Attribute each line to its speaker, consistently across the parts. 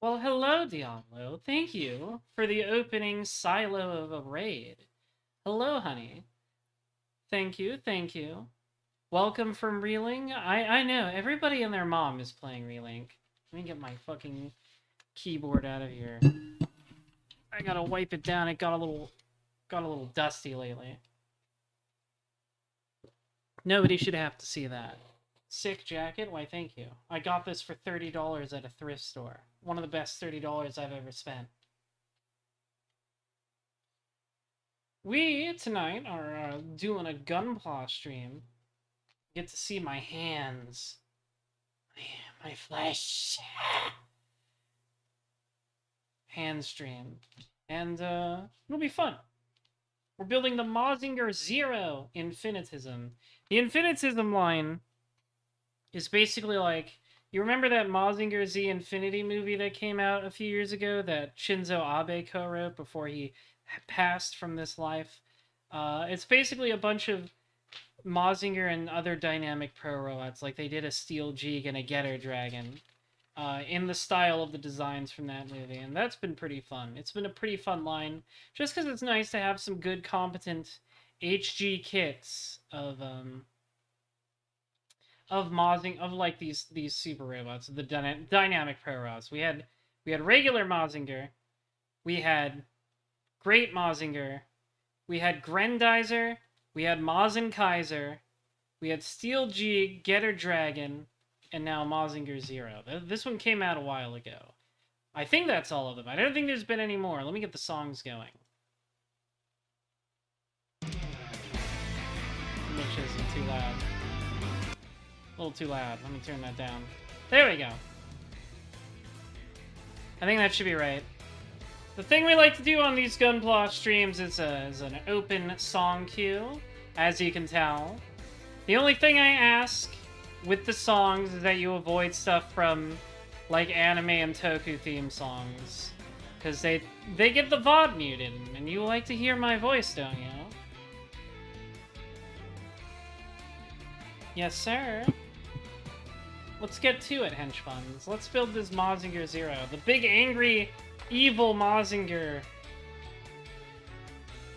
Speaker 1: Well, hello, Diablo. Thank you for the opening silo of a raid. Hello, honey. Thank you, thank you. Welcome from Relink. I know, everybody and their mom is playing Relink. Let me get my fucking keyboard out of here. I gotta wipe it down. It got a little dusty lately. Nobody should have to see that. Sick jacket? Why, thank you. I got this for $30 at a thrift store. One of the best $30 I've ever spent. We, tonight, are doing a gunpla stream. Get to see my hands. My flesh. Hand stream. And, it'll be fun. We're building the Mazinger Zero Infinitism. The Infinitism line is basically like... You remember that Mazinger Z Infinity movie that came out a few years ago that Shinzo Abe co-wrote before he passed from this life? It's basically a bunch of Mazinger and other dynamic pro robots. Like, they did a Steel Jeeg and a Getter Dragon in the style of the designs from that movie. And that's been pretty fun. It's been a pretty fun line. Just because it's nice to have some good, competent HG kits of Mazinger, of like these super robots, the dynamic pro robots. We had regular Mazinger, we had Great Mazinger, we had Grendizer, we had Mazen Kaiser, we had Steel G, Getter Dragon, and now Mazinger Zero. This one came out a while ago. I think that's all of them. I don't think there's been any more. Let me get the songs going. Make sure this isn't too loud. A little too loud. Let me turn that down. There we go. I think that should be right. The thing we like to do on these Gunpla streams is an open song queue, as you can tell. The only thing I ask with the songs is that you avoid stuff from, like, anime and toku theme songs. Because they get the VOD muted, and you like to hear my voice, don't you? Yes, sir. Let's get to it, henchbuns. Let's build this Mazinger Zero. The big, angry, evil Mazinger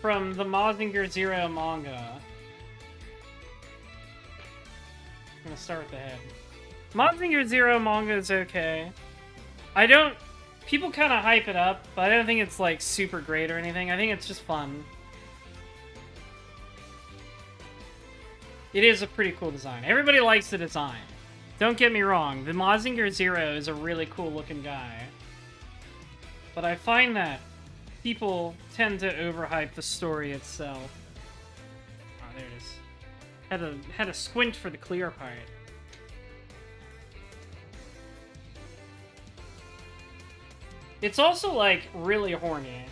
Speaker 1: from the Mazinger Zero manga. I'm gonna start with the head. Mazinger Zero manga is okay. People kind of hype it up, but I don't think it's, like, super great or anything. I think it's just fun. It is a pretty cool design. Everybody likes the design. Don't get me wrong, the Mazinger Zero is a really cool looking guy. But I find that people tend to overhype the story itself. Oh, there it is. Had to squint for the clear part. It's also, like, really horny.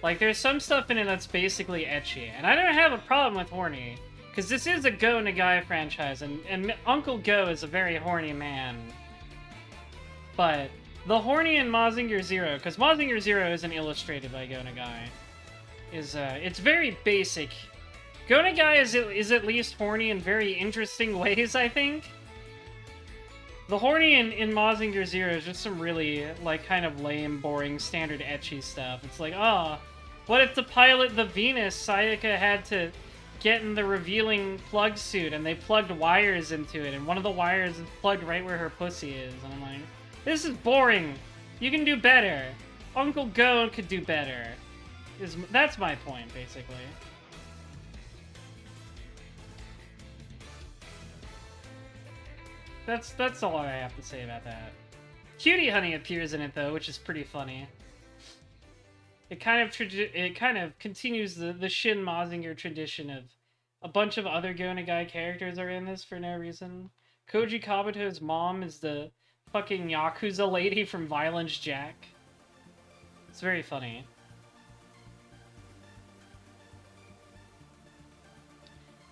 Speaker 1: Like, there's some stuff in it that's basically ecchi. And I don't have a problem with horny. Because this is a Go Nagai franchise, and Uncle Go is a very horny man. But the horny in Mazinger Zero, because Mazinger Zero isn't illustrated by Go Nagai, it's very basic. Go Nagai is at least horny in very interesting ways, I think. The horny in Mazinger Zero is just some really, like, kind of lame, boring, standard ecchi stuff. It's like, oh, what if to pilot the Venus, Sayaka had to get in the revealing plug suit, and they plugged wires into it, and one of the wires is plugged right where her pussy is, and I'm like, this is boring. You can do better. Uncle Go could do better. That's my point, basically. That's all I have to say about that. Cutie Honey appears in it, though, which is pretty funny. It kind of continues the Shin Mazinger tradition of a bunch of other Go Nagai characters are in this for no reason. Koji Kabuto's mom is the fucking Yakuza lady from Violence Jack. It's very funny.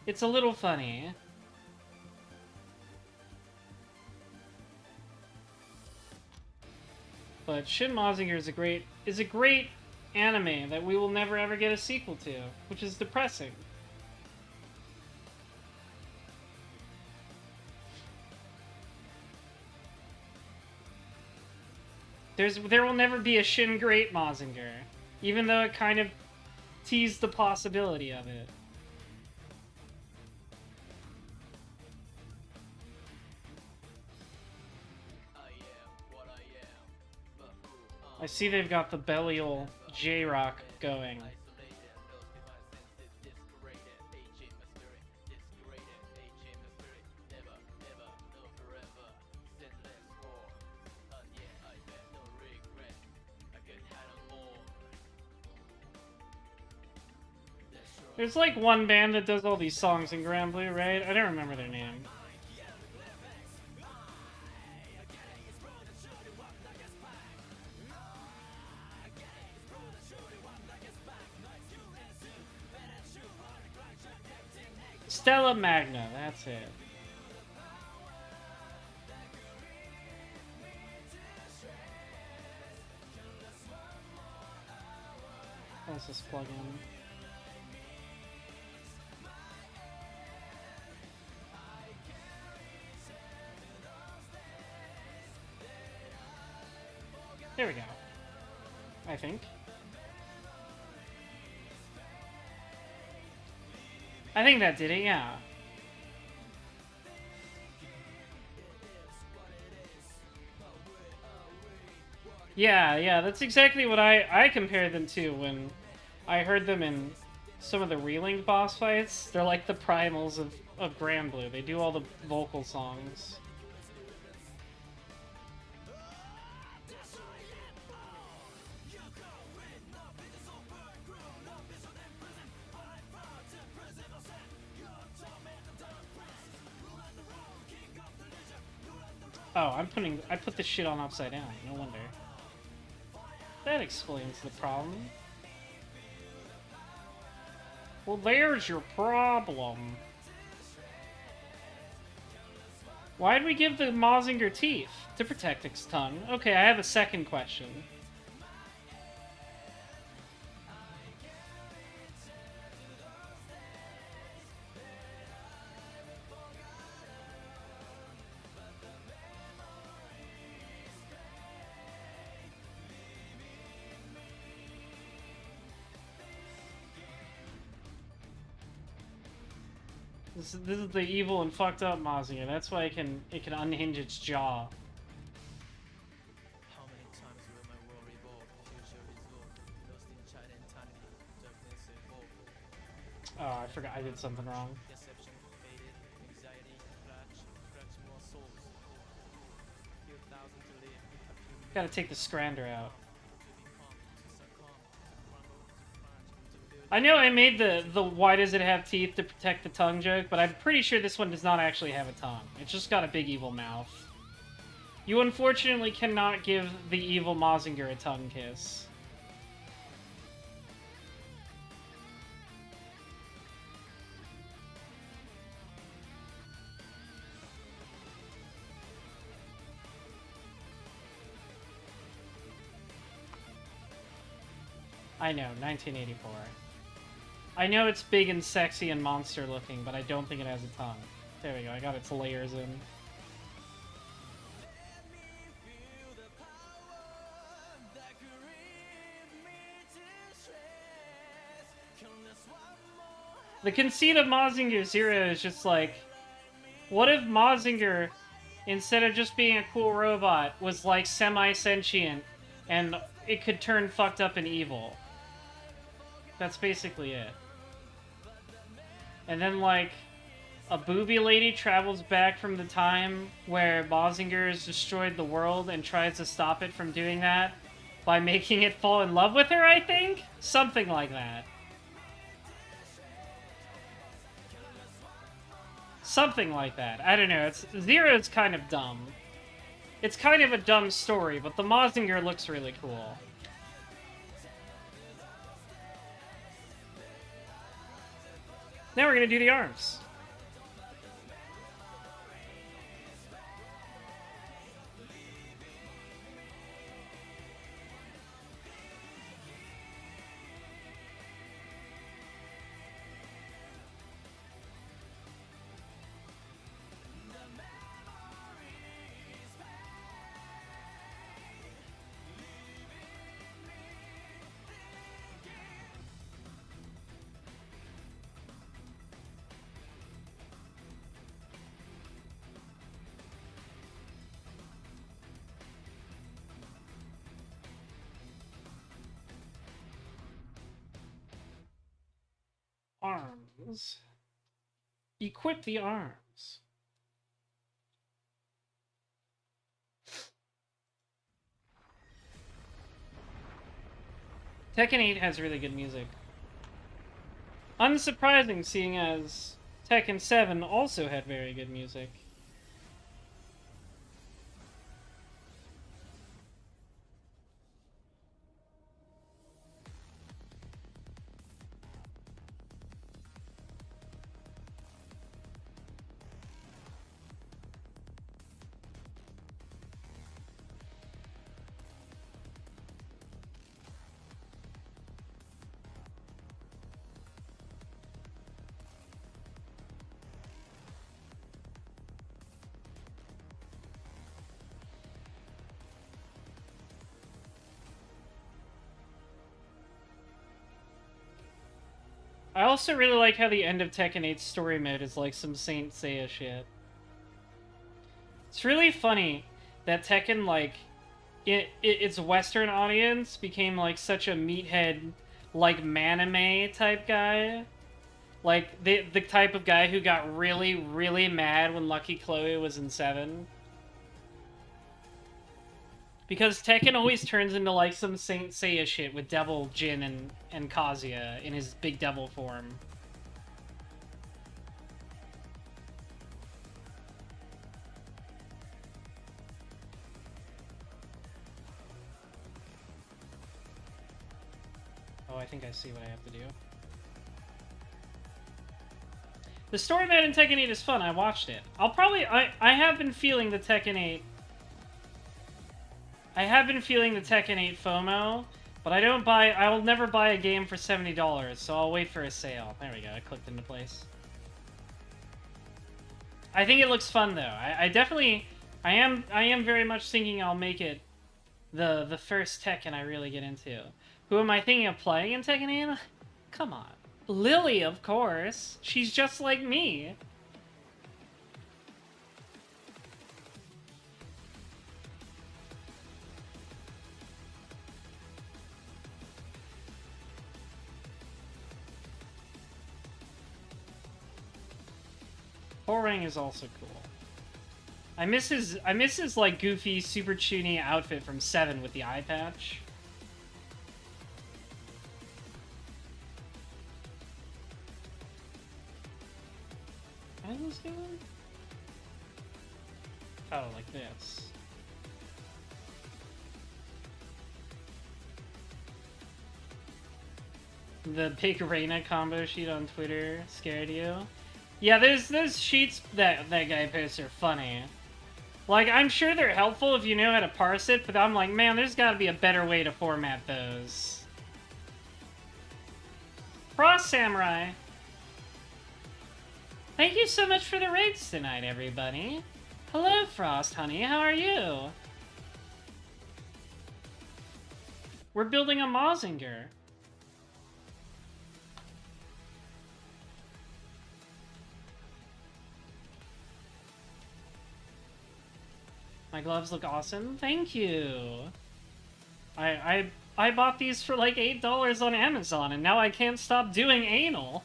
Speaker 1: It's a little funny. But Shin Mazinger is a great anime that we will never ever get a sequel to, which is depressing. There will never be a Shin Great Mazinger, even though it kind of teased the possibility of it. I see they've got the Belial J-Rock going. There's like one band that does all these songs in Grand Blue, right? I don't remember their name. Stella Magna, that's it. Let's just plug in. There we go. I think. I think that did it, yeah. Yeah, that's exactly what I compared them to when I heard them in some of the Relink boss fights. They're like the primals of Grand Blue. They do all the vocal songs. Oh, I put this shit on upside down. No wonder. That explains the problem. Well, there's your problem. Why'd we give the Mazinger teeth? To protect its tongue. Okay, I have a second question. This is the evil and fucked up Mazinger. That's why it can unhinge its jaw.
Speaker 2: How many times will my world revolve? Future resolve, lost in child eternity, darkness evolve.
Speaker 1: Oh, I forgot I did something wrong.
Speaker 2: Deception faded, anxiety clutch more souls. Few thousand to live.
Speaker 1: Gotta take the Scrander out. I know I made the why does it have teeth to protect the tongue joke, but I'm pretty sure this one does not actually have a tongue. It's just got a big evil mouth. You unfortunately cannot give the evil Mazinger a tongue kiss. I know, 1984. I know it's big and sexy and monster looking, but I don't think it has a tongue. There we go, I got its layers in. The conceit of Mazinger Zero is just like, what if Mazinger, instead of just being a cool robot, was like semi-sentient and it could turn fucked up and evil? That's basically it. And then, like, a booby lady travels back from the time where Mazinger has destroyed the world and tries to stop it from doing that by making it fall in love with her, I think? Something like that. Something like that. I don't know. Zero's kind of dumb. It's kind of a dumb story, but the Mazinger looks really cool. Now we're gonna do the arms. Arms. Equip the arms. Tekken 8 has really good music. Unsurprising, seeing as Tekken 7 also had very good music. I also really like how the end of Tekken 8's story mode is like some Saint Seiya shit. It's really funny that Tekken, like, its Western audience became like such a meathead, like, manime type guy. Like, the type of guy who got really, really mad when Lucky Chloe was in 7. Because Tekken always turns into, like, some Saint Seiya shit with Devil, Jin, and Kazuya in his big devil form. Oh, I think I see what I have to do. The story mode in Tekken 8 is fun. I watched it. I have been feeling the Tekken 8. I have been feeling the Tekken 8 FOMO, but I will never buy a game for $70, so I'll wait for a sale. There we go, I clicked into place. I think it looks fun though. I am very much thinking I'll make it the first Tekken I really get into. Who am I thinking of playing in Tekken 8? Come on. Lily, of course. She's just like me. Orang is also cool. I miss his like goofy, super toony outfit from 7 with the eye patch. What is this doing? Oh, like this. The big Reina combo sheet on Twitter scared you? Yeah, those sheets that guy posts are funny. Like, I'm sure they're helpful if you know how to parse it, but I'm like, man, there's gotta be a better way to format those. Frost Samurai! Thank you so much for the raids tonight, everybody. Hello, Frost, honey, how are you? We're building a Mazinger. My gloves look awesome. Thank you. I bought these for like $8 on Amazon, and now I can't stop doing anal.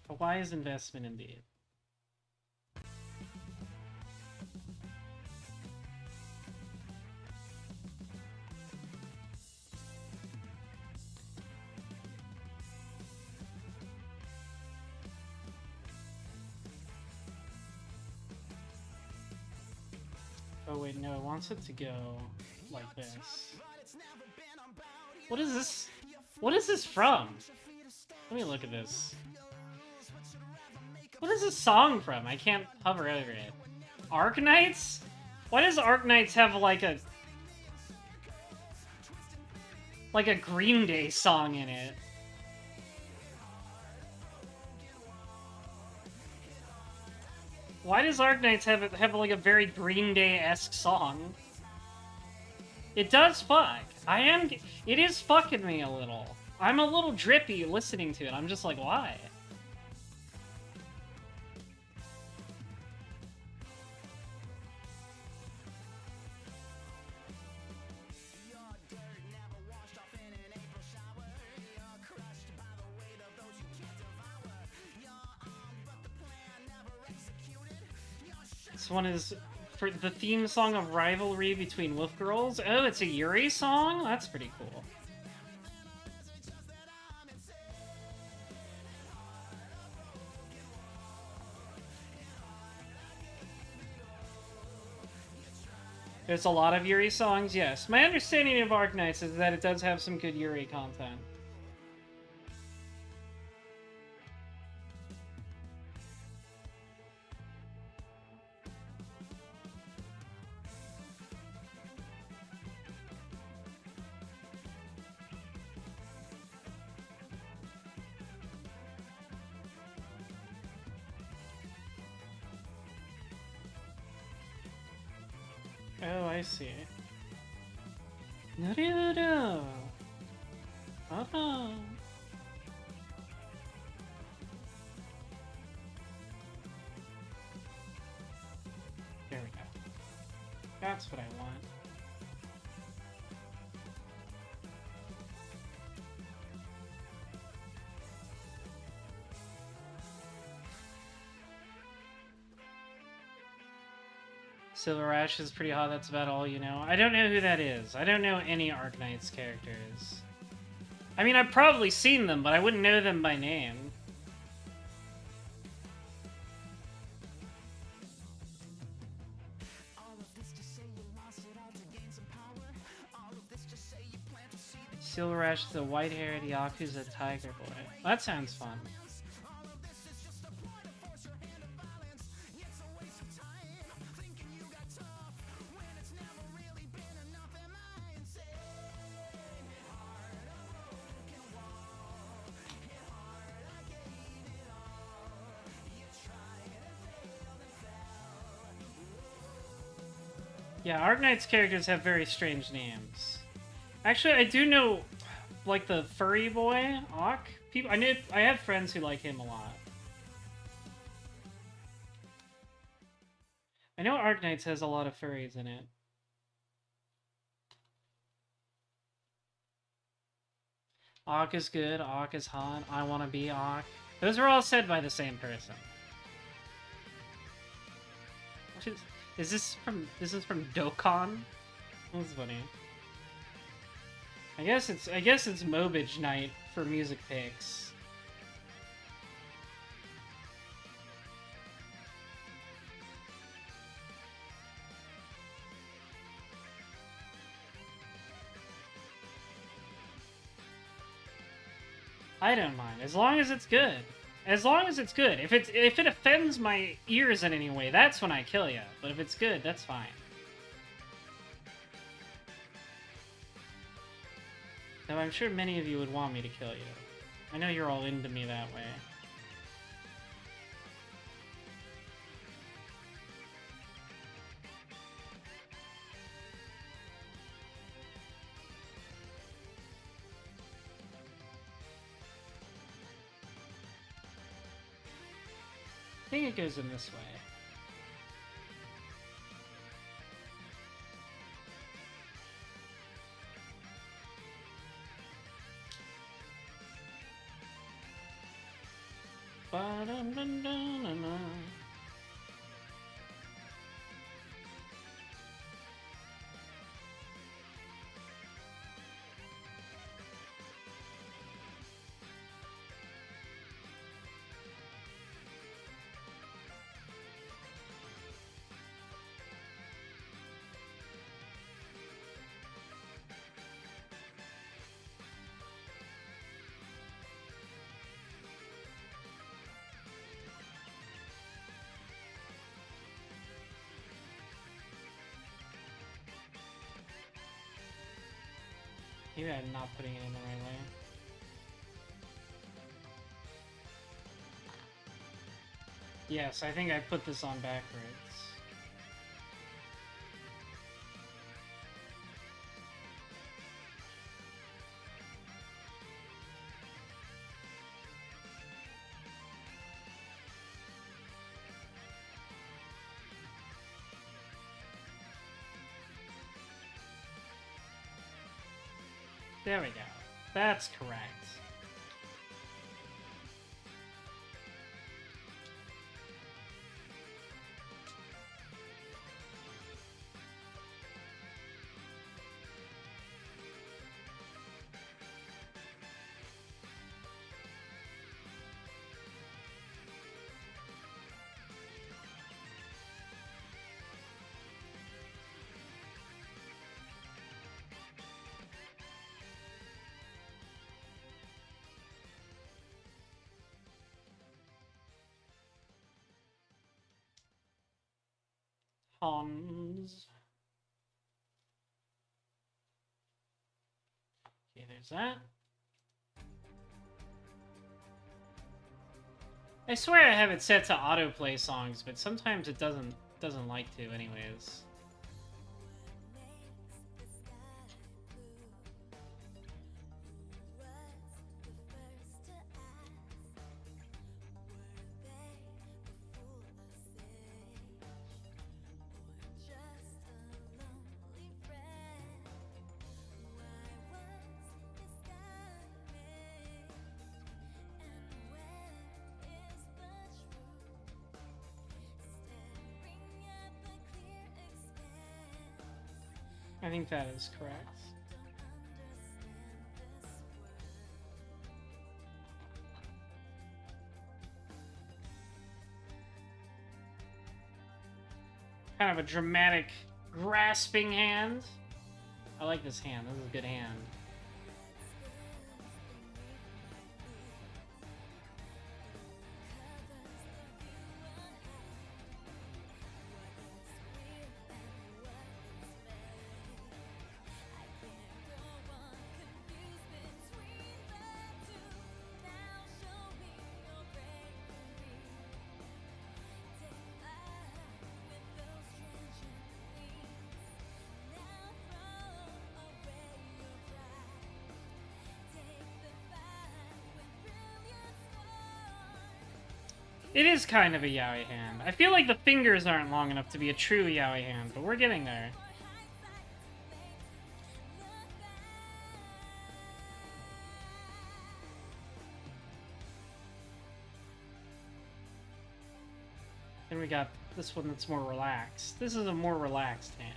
Speaker 1: A wise investment indeed. Oh wait, no, it wants it to go like this. What is this? What is this from? Let me look at this. What is this song from? I can't hover over it. Arknights? Why does Arknights have like a Green Day song in it? Why does Arknights have like a very Green Day-esque song? It does fuck. It is fucking me a little. I'm a little drippy listening to it. I'm just like, why? This one is for the theme song of rivalry between Wolf Girls. Oh, it's a Yuri song? That's pretty cool. There's a lot of Yuri songs, yes. My understanding of Arknights is that it does have some good Yuri content. Oh, I see. Naruto. Oh. There we go. That's what I want. Silver Ash is pretty hot, that's about all you know. I don't know who that is. I don't know any Arknights characters. I mean, I've probably seen them, but I wouldn't know them by name. Silver Ash is a white-haired Yakuza tiger boy. That sounds fun. Yeah, Arknights characters have very strange names. Actually, I do know, like, the furry boy, Auk. People, I have friends who like him a lot. I know Arknights has a lot of furries in it. Auk is good, Auk is hot, I wanna be Auk. Those are all said by the same person. Is this from Dokkan? That's funny. I guess it's Mobage night for music picks. I don't mind as long as it's good. As long as it's good. If it offends my ears in any way, that's when I kill you. But if it's good, that's fine. Though I'm sure many of you would want me to kill you. I know you're all into me that way. I think it goes in this way. Ba-dum-dum-dum-dum-dum. Maybe I'm not putting it in the right way. Yes, I think I put this on backwards. There we go. That's correct. Hans. Okay, there's that. I swear I have it set to autoplay songs, but sometimes it doesn't like to anyways. I think that is correct. Kind of a dramatic, grasping hand. I like this hand. This is a good hand. It is kind of a yaoi hand. I feel like the fingers aren't long enough to be a true yaoi hand, but we're getting there. Then we got this one that's more relaxed. This is a more relaxed hand.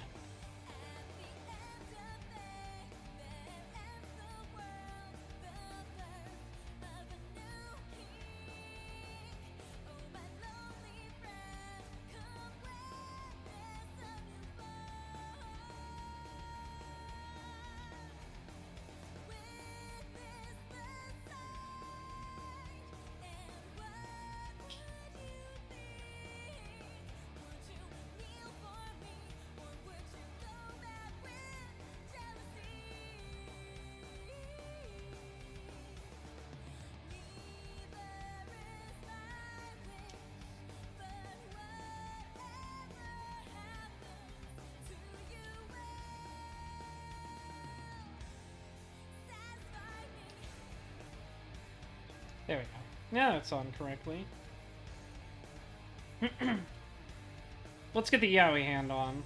Speaker 1: There we go. Yeah, that's on correctly. Let's get the yaoi hand on.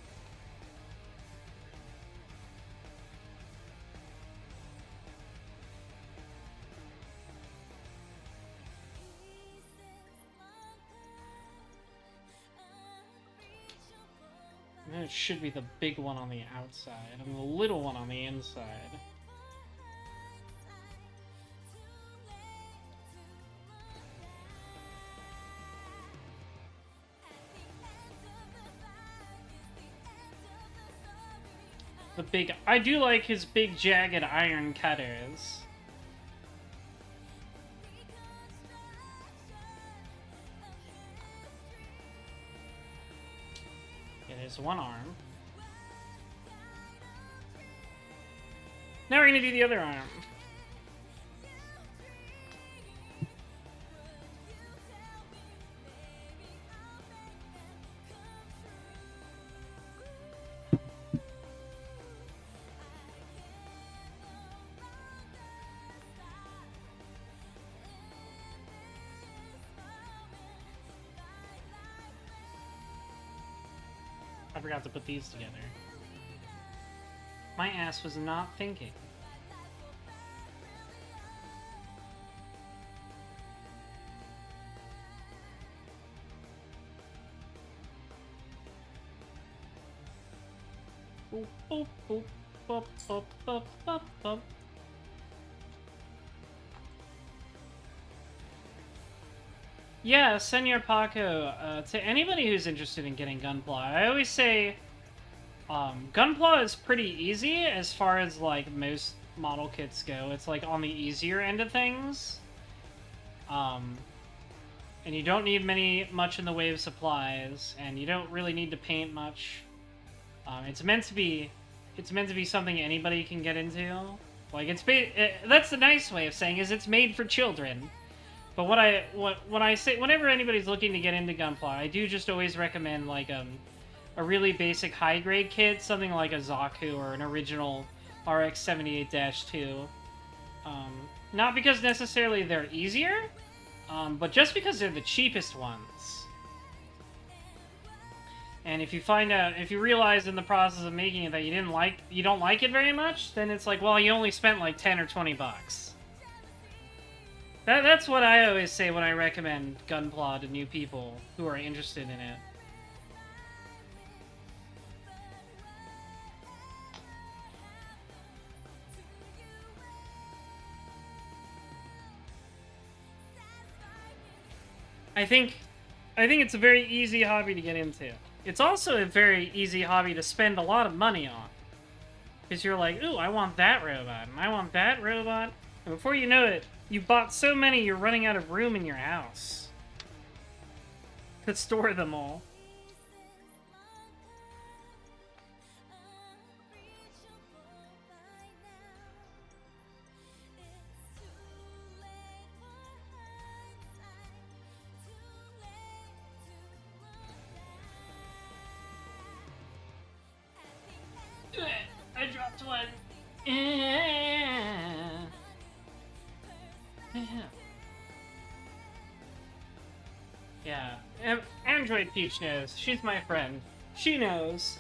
Speaker 1: And it should be the big one on the outside and the little one on the inside. The big... I do like his big jagged iron cutters. Okay, there's one arm. Now we're gonna do the other arm. I forgot to put these together. My ass was not thinking. Boop, boop, boop, boop, boop, boop, boop, boop. Yeah, Senor Paco, to anybody who's interested in getting gunpla, I always say gunpla is pretty easy as far as like most model kits go. It's like on the easier end of things. And you don't need much in the way of supplies, and you don't really need to paint much. It's meant to be something anybody can get into. Like that's the nice way of saying is it's made for children. But when I say whenever anybody's looking to get into gunpla, I do just always recommend like a really basic high grade kit, something like a Zaku or an original RX-78-2. Not because necessarily they're easier, but just because they're the cheapest ones. And if you realize in the process of making it that you don't like it very much, then it's like, well, you only spent like 10 or 20 bucks. That's what I always say when I recommend gunpla to new people who are interested in it. I think it's a very easy hobby to get into. It's also a very easy hobby to spend a lot of money on. Because you're like, ooh, I want that robot, and I want that robot. And before you know it, you bought so many you're running out of room in your house to store them all. I dropped one. Yeah. Android Peach knows. She's my friend. She knows.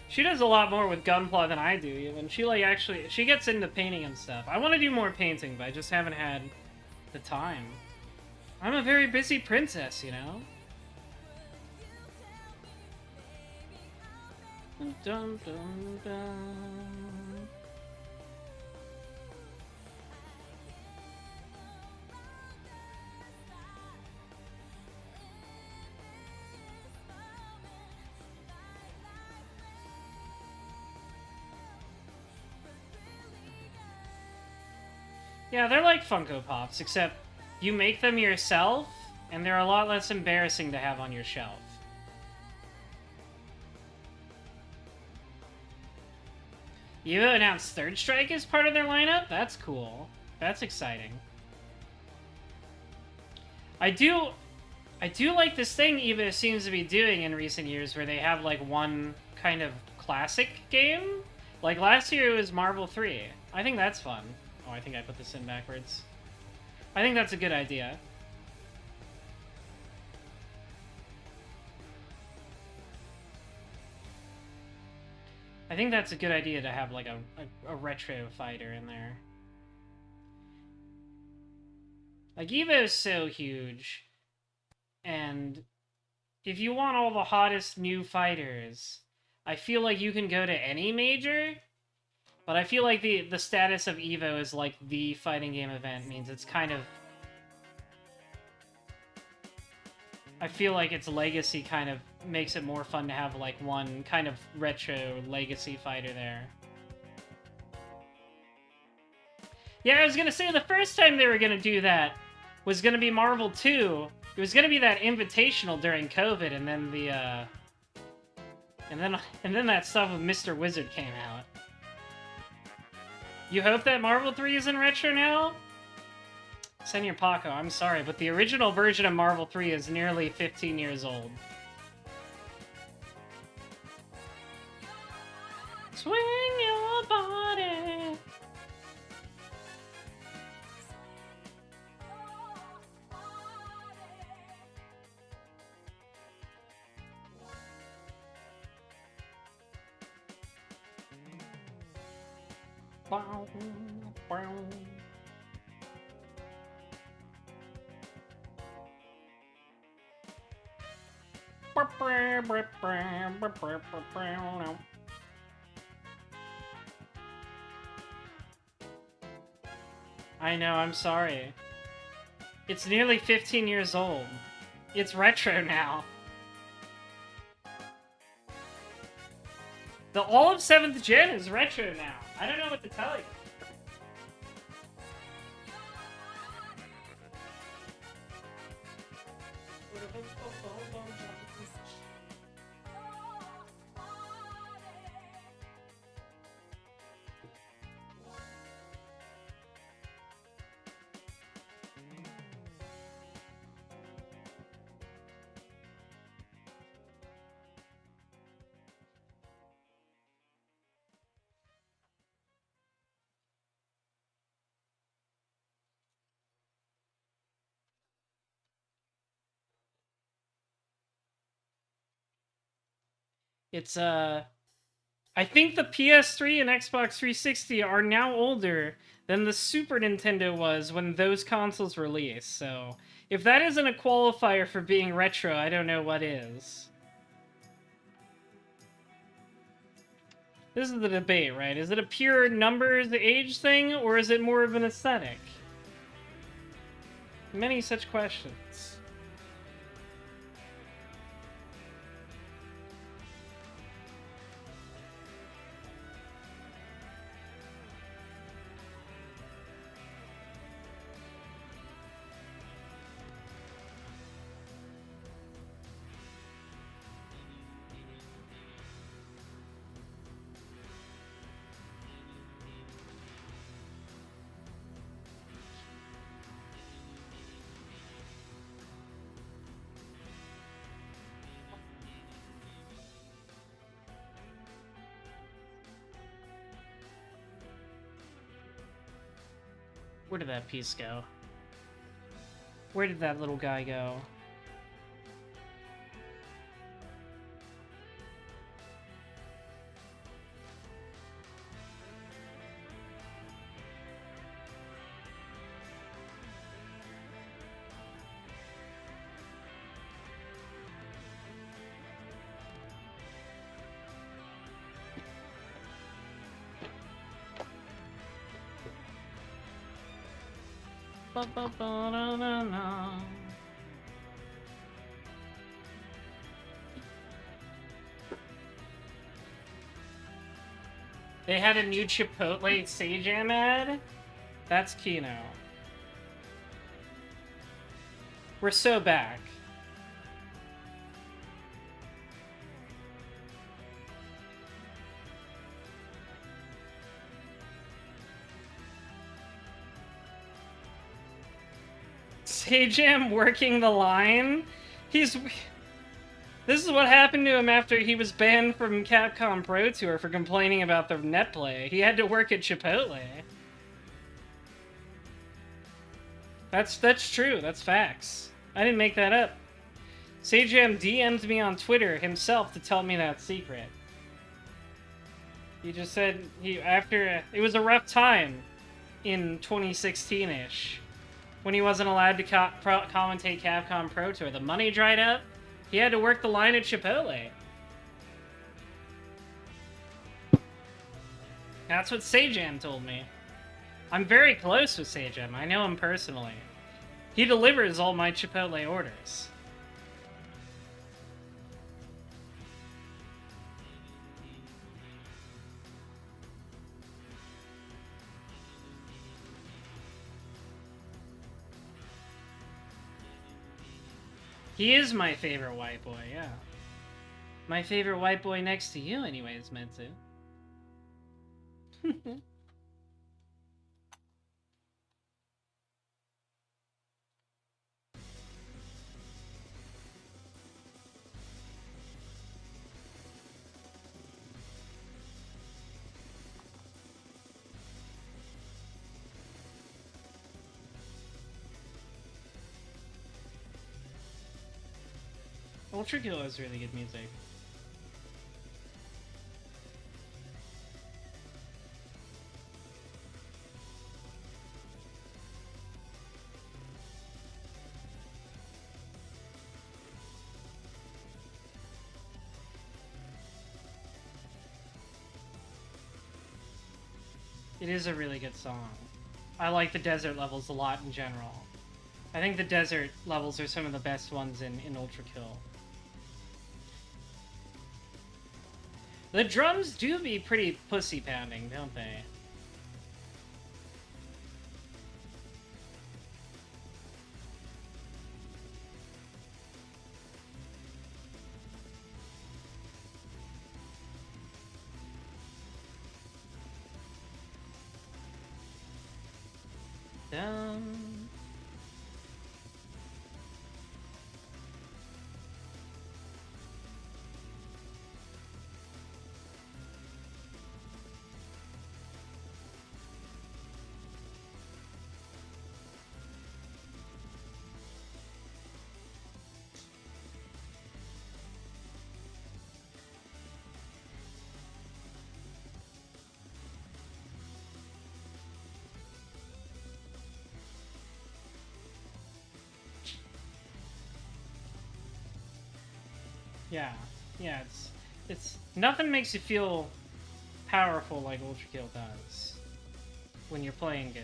Speaker 1: She does a lot more with gunpla than I do, even. She gets into painting and stuff. I want to do more painting, but I just haven't had the time. I'm a very busy princess, you know? Dun, dun, dun. Yeah, they're like Funko Pops, except you make them yourself, and they're a lot less embarrassing to have on your shelf. You announced Third Strike as part of their lineup? That's cool. That's exciting. I do like this thing Evo seems to be doing in recent years where they have like one kind of classic game. Like last year it was Marvel 3. I think that's fun. Oh, I think I put this in backwards. I think that's a good idea. I think that's a good idea to have like a retro fighter in there. Like Evo's so huge, and if you want all the hottest new fighters, I feel like you can go to any major, but I feel like the status of Evo is like the fighting game event means it's kind of... I feel like its legacy kind of makes it more fun to have like one kind of retro legacy fighter there. Yeah, I was gonna say the first time they were gonna do that was gonna be Marvel 2. It was gonna be that invitational during COVID, and then the and then that stuff with Mr. Wizard came out. You hope that Marvel 3 is in retro now? Senor Paco, I'm sorry, but the original version of Marvel 3 is nearly 15 years old. Swing your body. Bow, bow. I know, I'm sorry. It's nearly 15 years old. It's retro now. The all of 7th gen is retro now. I don't know what to tell you. It's I think the PS3 and Xbox 360 are now older than the Super Nintendo was when those consoles released. So, if that isn't a qualifier for being retro, I don't know what is. This is the debate, right? Is it a pure numbers age thing, or is it more of an aesthetic? Many such questions. Where did that piece go? Where did that little guy go? Ba-ba-ba-da-da-da. They had a new Chipotle Sejam ad? That's Kino. We're so back. Sejam working the line? This is what happened to him after he was banned from Capcom Pro Tour for complaining about the net play. He had to work at Chipotle. That's true. That's facts. I didn't make that up. Sejam DM'd me on Twitter himself to tell me that secret. He just said it was a rough time in 2016-ish when he wasn't allowed to commentate Capcom Pro Tour. The money dried up. He had to work the line at Chipotle. That's what Sejam told me. I'm very close with Sejam. I know him personally. He delivers all my Chipotle orders. He is my favorite white boy, yeah. My favorite white boy next to you, anyways, Metsu. Ultra Kill has really good music. It is a really good song. I like the desert levels a lot in general. I think the desert levels are some of the best ones in Ultra Kill. The drums do be pretty pussy pounding, don't they? Dum. Yeah, yeah, it's nothing makes you feel powerful like Ultra Kill does when you're playing good.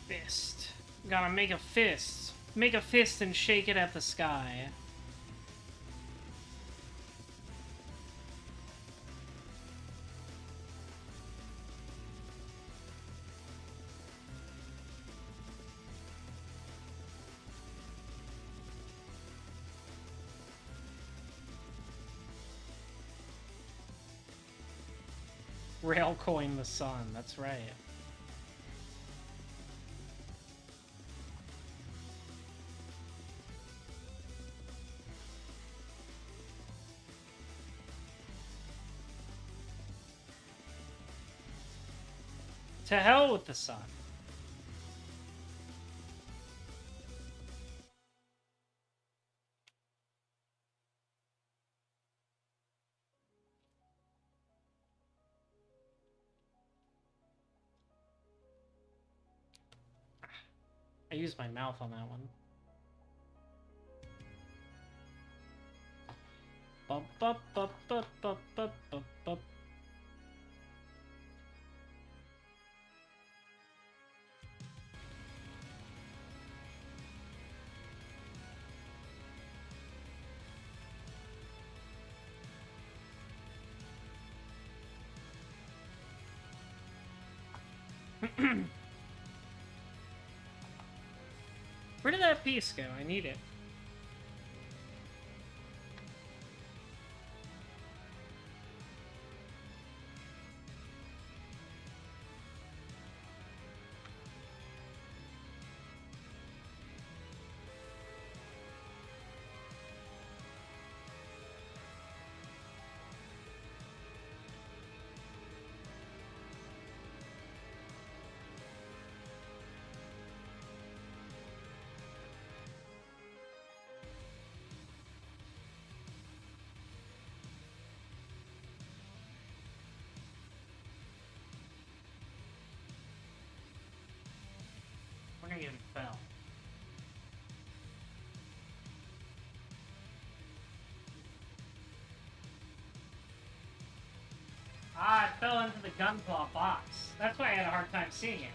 Speaker 1: Fist. Gotta make a fist. Make a fist and shake it at the sky. Railcoin the sun, that's right. To hell with the sun. I used my mouth on that one. Bump, bump, bump, bump, bump, bump, bump, bump. Where did that piece go? I need it. Where it fell. Ah, it fell into the gunpla box. That's why I had a hard time seeing it.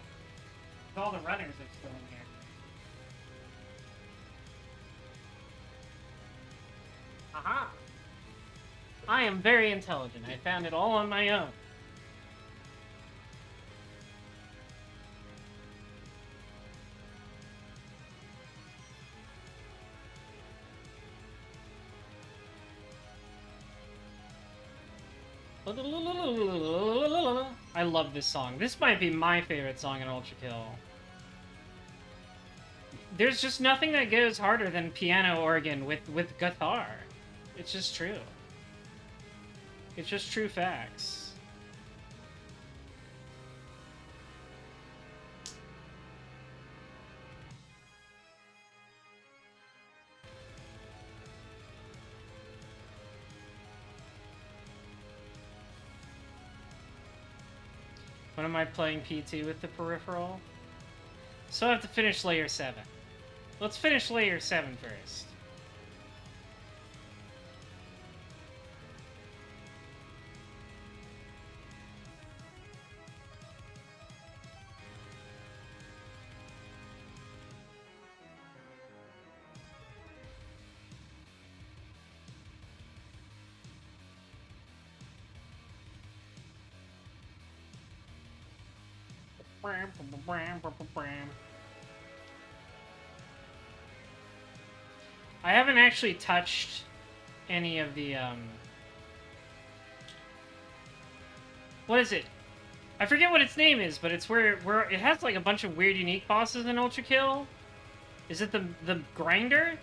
Speaker 1: All the runners are still in here. Aha! I am very intelligent. I found it all on my own. I love this song. This might be my favorite song in Ultra Kill. There's just nothing that goes harder than piano organ with guitar. It's just true. It's just true facts. When am I playing P2 with the peripheral? So I have to finish layer 7. Let's finish layer 7 first. I haven't actually touched any of the, what is it? I forget what its name is, but it's where it has like a bunch of weird unique bosses in Ultra Kill. Is it the grinder?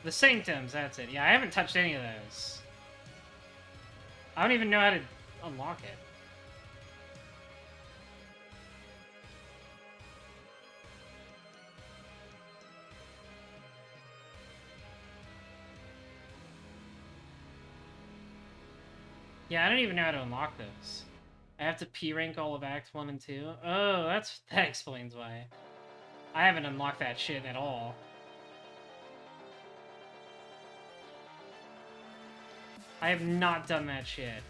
Speaker 1: The Sanctums, that's it. Yeah, I haven't touched any of those. I don't even know how to unlock it. Yeah, I don't even know how to unlock those. I have to P-rank all of Acts 1 and 2? Oh, that explains why. I haven't unlocked that shit at all. I have not done that shit.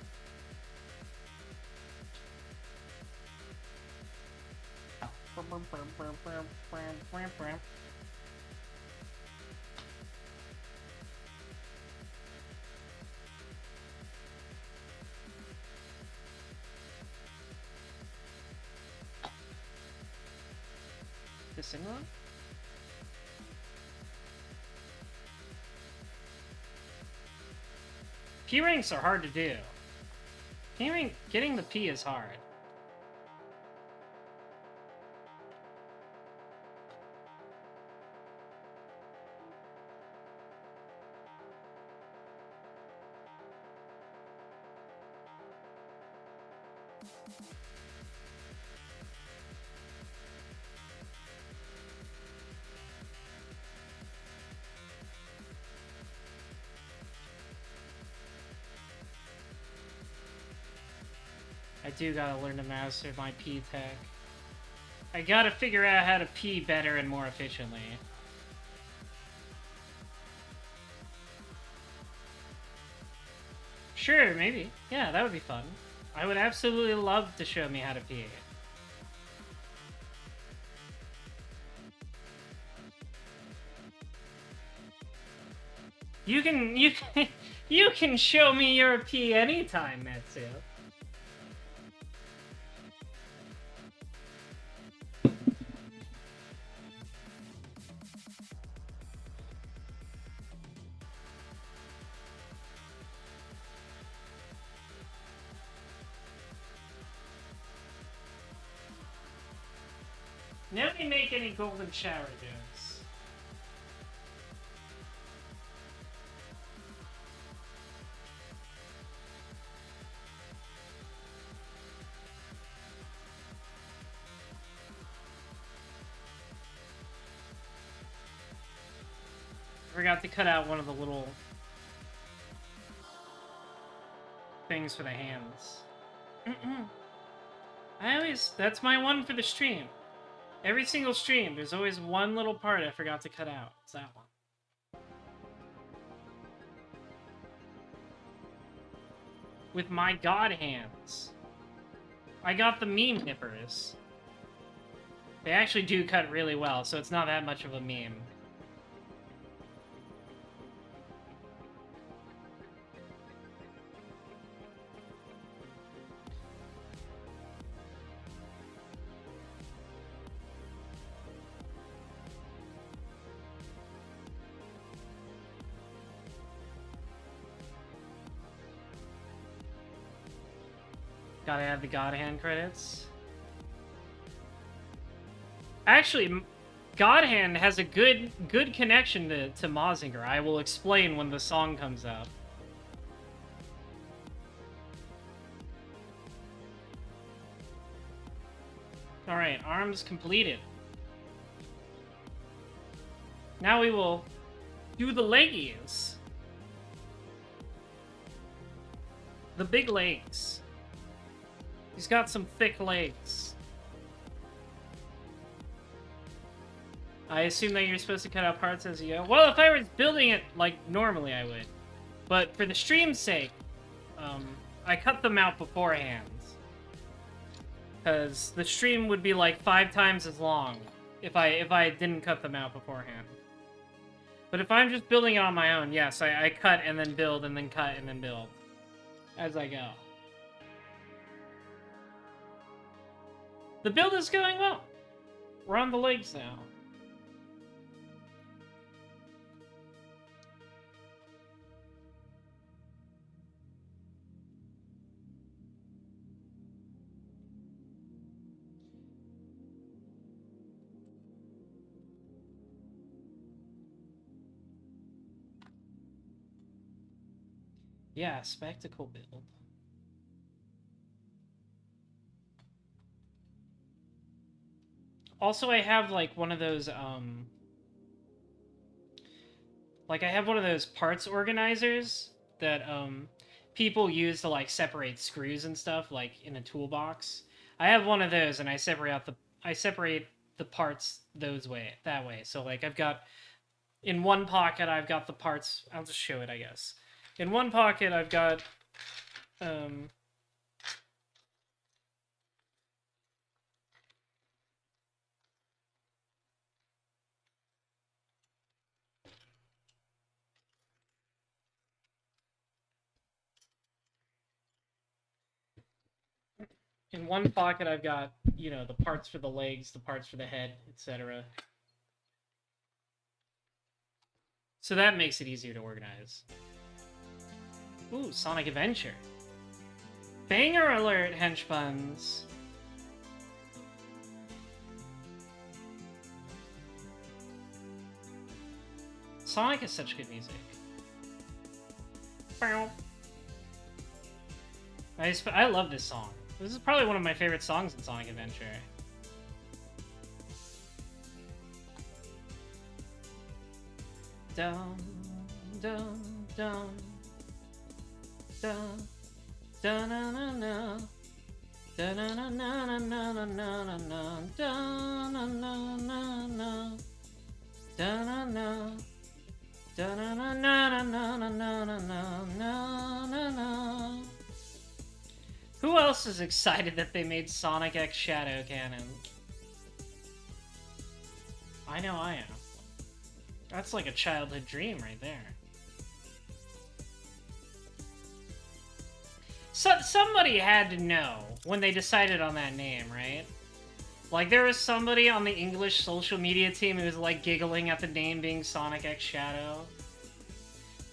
Speaker 1: The single? P ranks are hard to do. P rank, getting the P is hard. I do gotta learn to master my P tech. I gotta figure out how to P better and more efficiently. Sure, maybe. Yeah, that would be fun. I would absolutely love to show me how to P. You can show me your P anytime, Metsu. Nobody make any golden shower jokes. Forgot to cut out one of the little things for the hands. That's my one for the stream. Every single stream, there's always one little part I forgot to cut out. It's that one. With my god hands. I got the meme nippers. They actually do cut really well, so it's not that much of a meme. Gotta add the God Hand credits. Actually, God Hand has a good connection to Mazinger. I will explain when the song comes out. Alright, arms completed. Now we will do the leggies. The big legs. He's got some thick legs. I assume that you're supposed to cut out parts as you go. Well, if I was building it like normally, I would. But for the stream's sake, I cut them out beforehand. Because the stream would be like 5 times as long if I didn't cut them out beforehand. But if I'm just building it on my own, yes, I cut and then build and then cut and then build as I go. The build is going well. We're on the legs now. Yeah, spectacle build. Also, I have like one of those like I have one of those parts organizers that people use to like separate screws and stuff like in a toolbox. I have one of those and I separate the parts that way. So like I've got in one pocket I've got the parts. I'll just show it, I guess. In one pocket I've got in one pocket I've got, you know, the parts for the legs, the parts for the head, etc. So that makes it easier to organize. Ooh, Sonic Adventure. Banger alert, henchbuns. Sonic is such good music. I love this song. This is probably one of my favorite songs in Sonic Adventure. Dum, dum, dum. Dun, dun, na, na, na. Dun, na, na, na, na, na, na, na, na. Dun, na, na, na, na. Dun, na, na. Dun, na, na, na, na, na, na, na, na, na, na. Who else is excited that they made Sonic X Shadow canon? I know I am. That's like a childhood dream right there. So, somebody had to know when they decided on that name, right? Like, there was somebody on the English social media team who was, like, giggling at the name being Sonic X Shadow.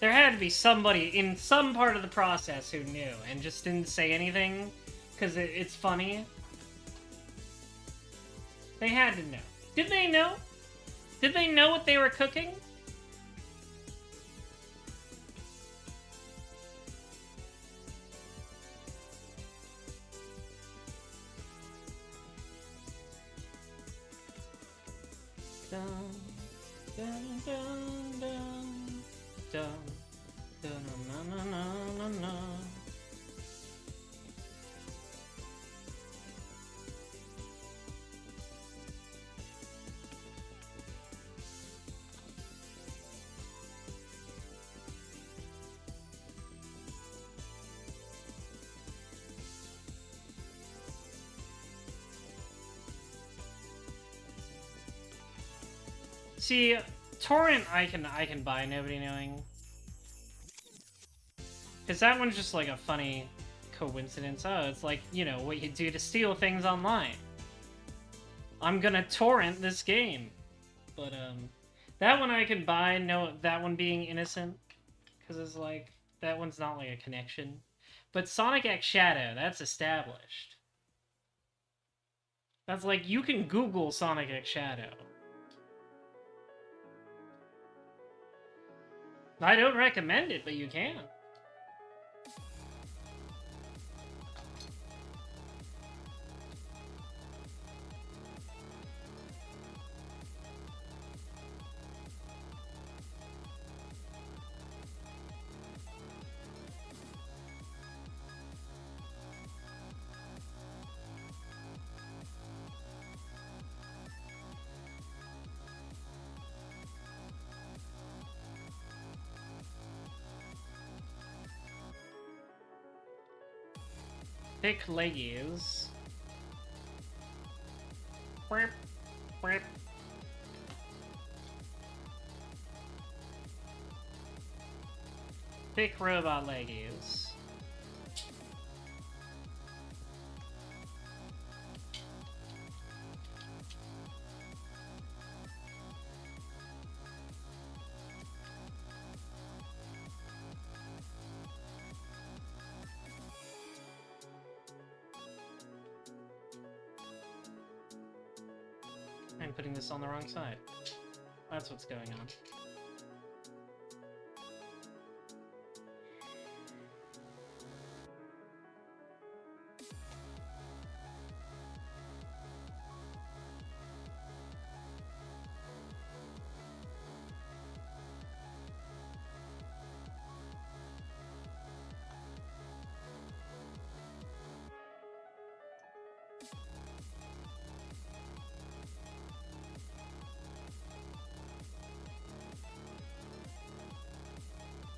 Speaker 1: There had to be somebody in some part of the process who knew and just didn't say anything because it's funny. They had to know. Did they know? Did they know what they were cooking? Dun, dun, dun, dun, dun, dun, na, na, na, na, na. See, torrent I can buy, nobody knowing. Cause that one's just like a funny coincidence. Oh, it's like, you know, what you do to steal things online. I'm gonna torrent this game. But that one I can buy, no, that one being innocent. Cause it's like, that one's not like a connection. But Sonic X Shadow, that's established. That's like, you can Google Sonic X Shadow. I don't recommend it, but you can. Pick leggies. Burp, burp. Pick robot leggies. I'm putting this on the wrong side. That's what's going on.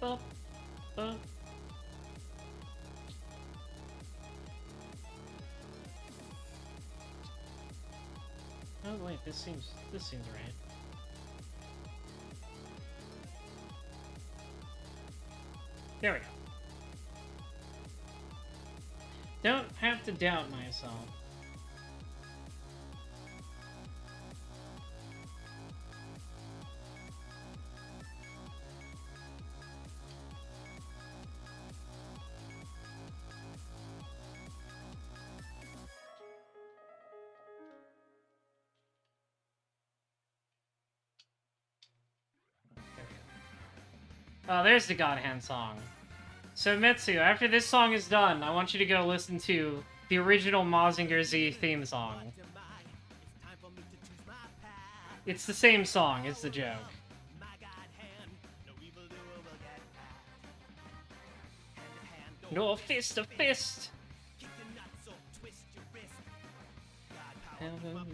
Speaker 1: Bup, bup. Oh wait, this seems right. There we go. Don't have to doubt myself. Oh, there's the God Hand song. So, Mitsu, after this song is done, I want you to go listen to the original Mazinger Z theme song. It's the same song, is the joke. No fist to fist!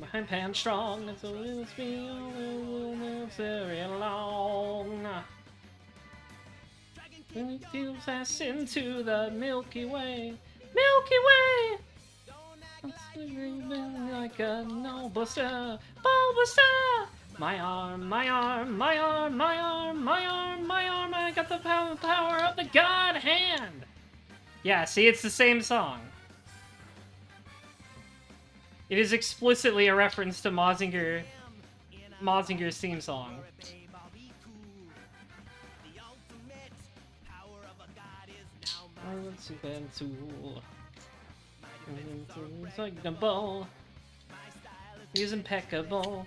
Speaker 1: My hand strong, and so it's been very long. And it feels us into the Milky Way. Milky Way! Like a noble star, bulbous star! My arm, my arm, my arm, my arm, my arm, my arm, I got the power of the God Hand! Yeah, see, it's the same song. It is explicitly a reference to Mazinger's theme song. It's like the ball. He's impeccable.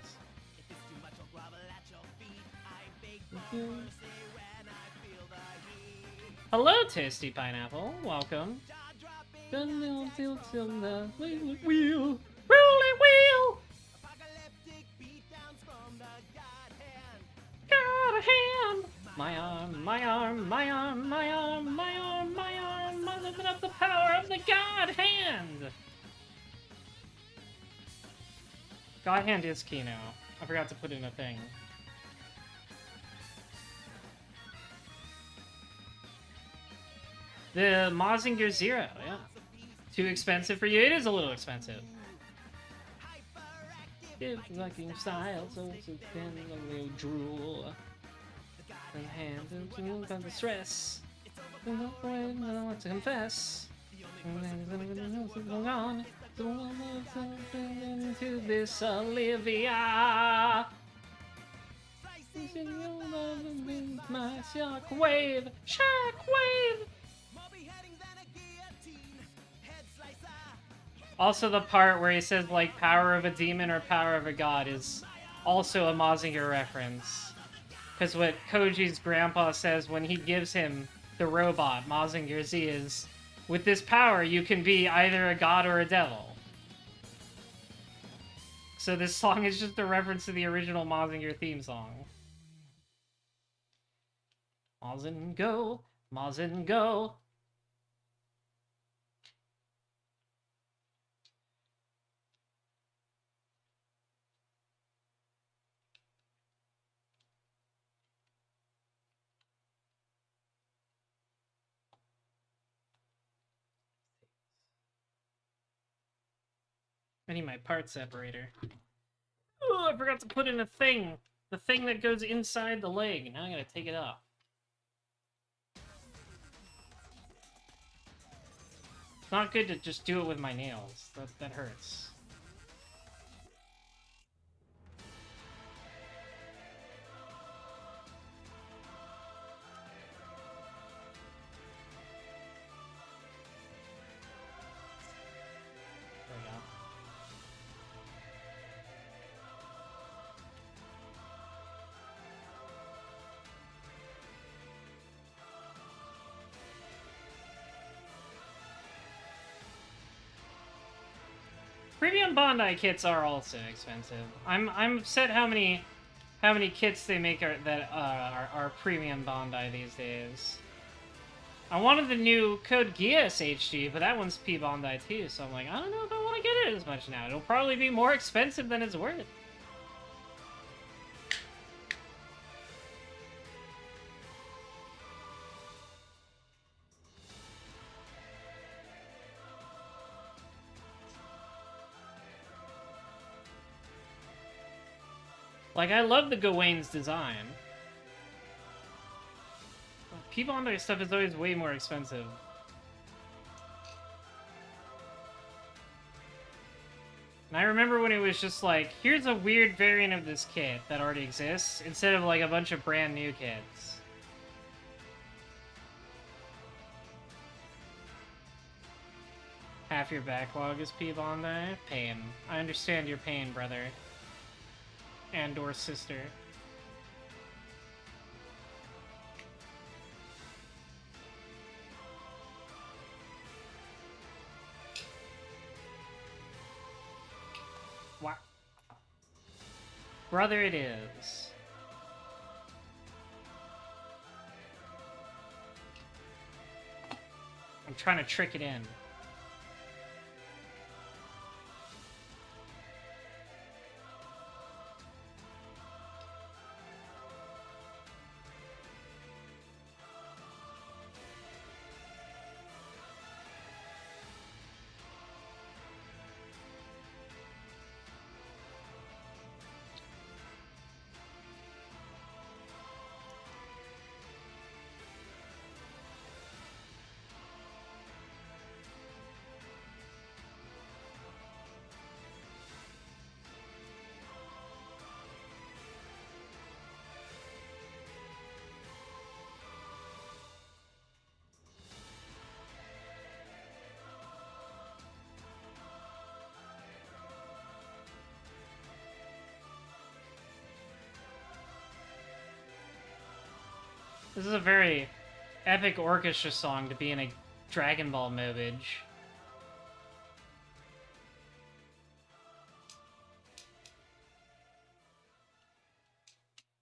Speaker 1: Hello, Tasty Pineapple. Welcome. Wheel. Rolling wheel! God Hand! My arm, my arm, my arm, my arm, my arm, my arm, I'm living up the power of the God Hand! God Hand is key now. I forgot to put in a thing. The Mazinger Zero, yeah. Too expensive for you? It is a little expensive. It's like your style, so it's a little drool. And hands and the stress. I want to confess. On to this Olivia. My shockwave, shockwave. Also, the part where he says, like, power of a demon or power of a god is also a Mazinger reference. Because what Koji's grandpa says when he gives him the robot, Mazinger Z, is, with this power, you can be either a god or a devil. So this song is just a reference to the original Mazinger theme song. Mazin go, Mazin go. I need my part separator. Oh, I forgot to put in a thing. The thing that goes inside the leg. Now I gotta take it off. It's not good to just do it with my nails. That hurts. There we go. Premium Bandai kits are also expensive. I'm upset how many kits they make are premium Bandai these days. I wanted the new Code Geass HD, but that one's P Bandai too, so I'm like, I don't know if I want to get it as much now. It'll probably be more expensive than it's worth. Like, I love the Gawain's design. P Bandai stuff is always way more expensive. And I remember when it was just like, here's a weird variant of this kit that already exists, instead of like a bunch of brand new kits. Half your backlog is P Bandai? Pain. I understand your pain, brother. And/or sister. Wow. Brother it is. I'm trying to trick it in. This is a very epic orchestra song to be in a Dragon Ball movage.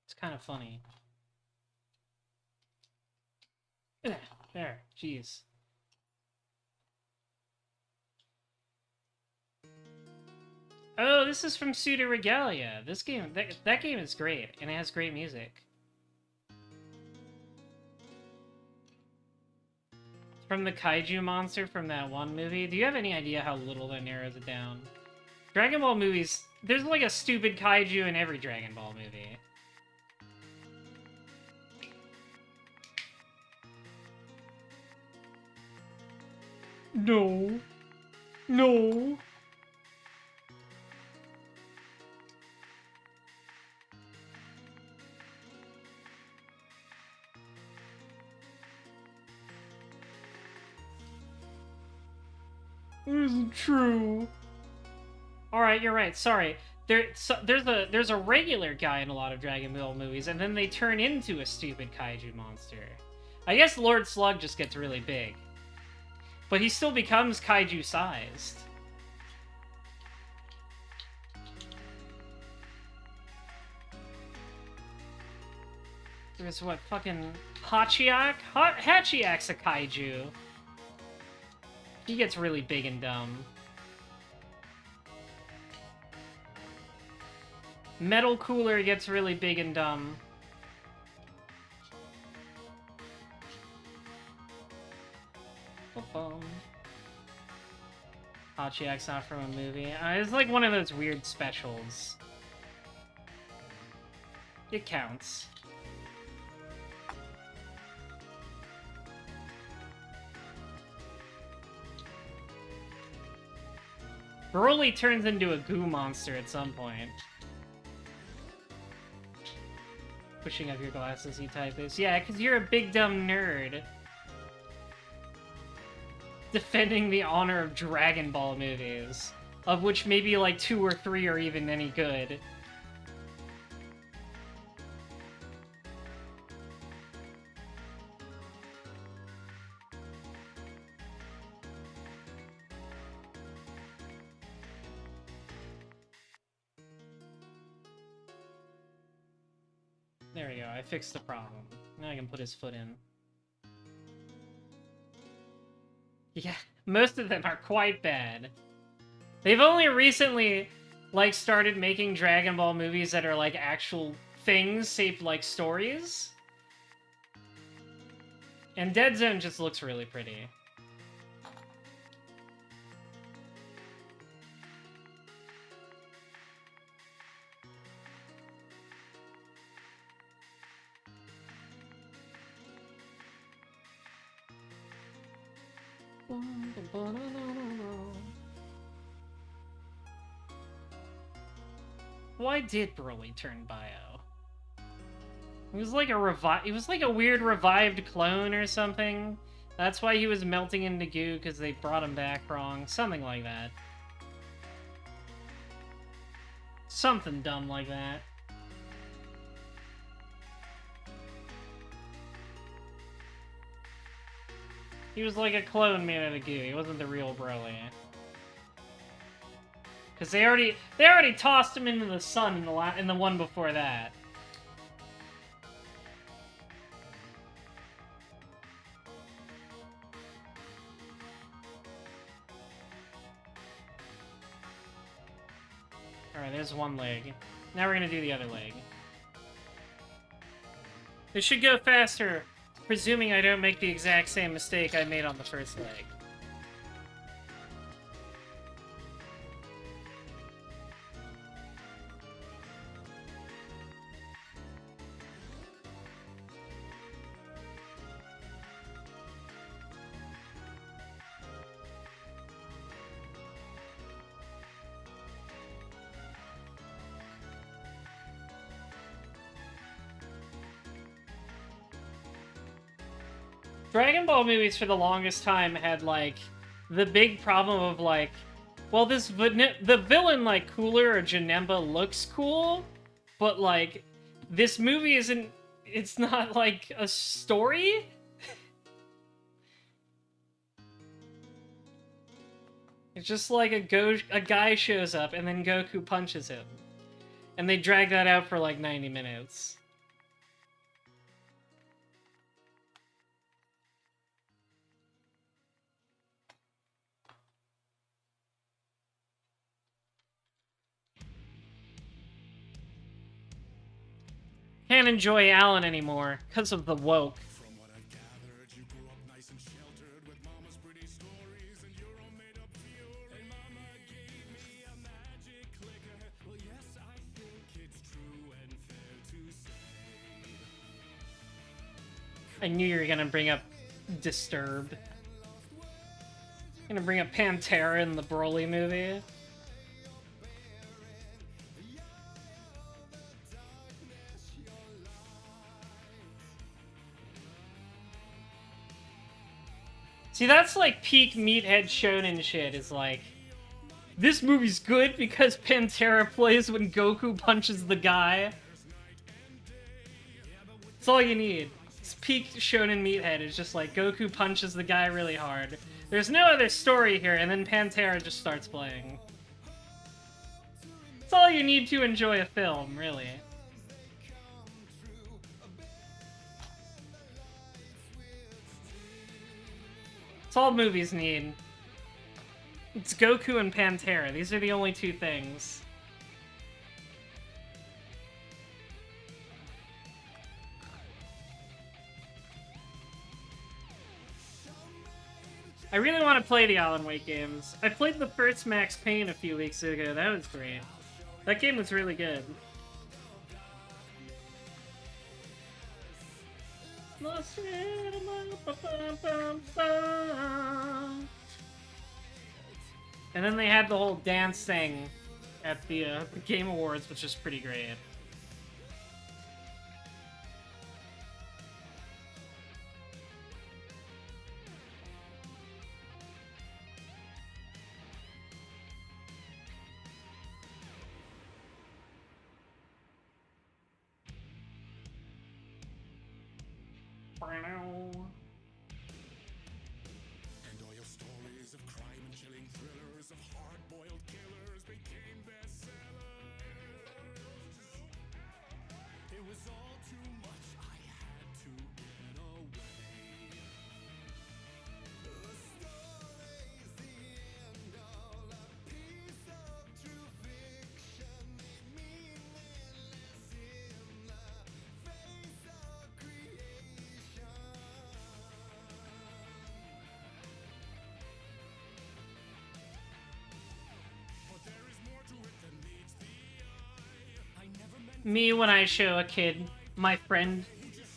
Speaker 1: It's kind of funny. There, jeez. Oh, this is from Pseudo Regalia. This game, that game is great, and it has great music. From the kaiju monster from that one movie. Do you have any idea how little that narrows it down? Dragon Ball movies, there's like a stupid kaiju in every Dragon Ball movie. No. No. isn't true. Alright, you're right. Sorry. There's a regular guy in a lot of Dragon Ball movies, and then they turn into a stupid kaiju monster. I guess Lord Slug just gets really big. But he still becomes kaiju-sized. There's what, fucking Hachiak? Hachiak's a kaiju. He gets really big and dumb. Metal Cooler gets really big and dumb. Hachiak's not from a movie. It's like one of those weird specials. It counts. Broly turns into a goo monster at some point. Pushing up your glasses, you type this. Yeah, because you're a big dumb nerd. Defending the honor of Dragon Ball movies. Of which maybe like 2 or 3 are even any good. There we go, I fixed the problem. Now I can put his foot in. Yeah, most of them are quite bad. They've only recently, like, started making Dragon Ball movies that are, like, actual things, shaped like stories. And Dead Zone just looks really pretty. Why did Broly turn bio? He was like a weird revived clone or something. That's why he was melting into goo, because they brought him back wrong. Something like that. Something dumb like that. He was like a clone made out of goo. He wasn't the real Broly. Because they already tossed him into the sun in the one before that. Alright, there's one leg. Now we're gonna do the other leg. This should go faster, presuming I don't make the exact same mistake I made on the first leg. Dragon Ball movies for the longest time had, like, the big problem of, like, well, the villain, like, Cooler or Janemba looks cool, but, like, this movie isn't, it's not, like, a story? It's just like a guy shows up and then Goku punches him. And they drag that out for, like, 90 minutes. Can't enjoy Alan anymore because of the woke.
Speaker 3: From what I've gathered, you grew up nice and sheltered with mama's pretty stories and your own made-up view. And mama gave me a magic clicker. Well, yes, I think it's true and fair to say.
Speaker 1: I knew you were gonna bring up Disturbed. Gonna bring up Pantera in the Broly movie. See, that's like peak meathead shonen shit, is like, this movie's good because Pantera plays when Goku punches the guy. That's all you need. It's peak shonen meathead, it's just like, Goku punches the guy really hard. There's no other story here, and then Pantera just starts playing. That's all you need to enjoy a film, really. That's all movies need. It's Goku and Pantera. These are the only two things. I really want to play the Alan Wake games. I played the first Max Payne a few weeks ago. That was great. That game was really good. And then they had the whole dance thing at the Game Awards, which is pretty great.
Speaker 3: And all your stories of crime and chilling thrillers of hard-boiled killers became bestsellers. It was all too much, I had to get away. The story's the end, all a piece of true fiction, made meaningless in the face of creation. But there is more to it than meets the eye. I never meant
Speaker 1: Me when I show a kid, my friend,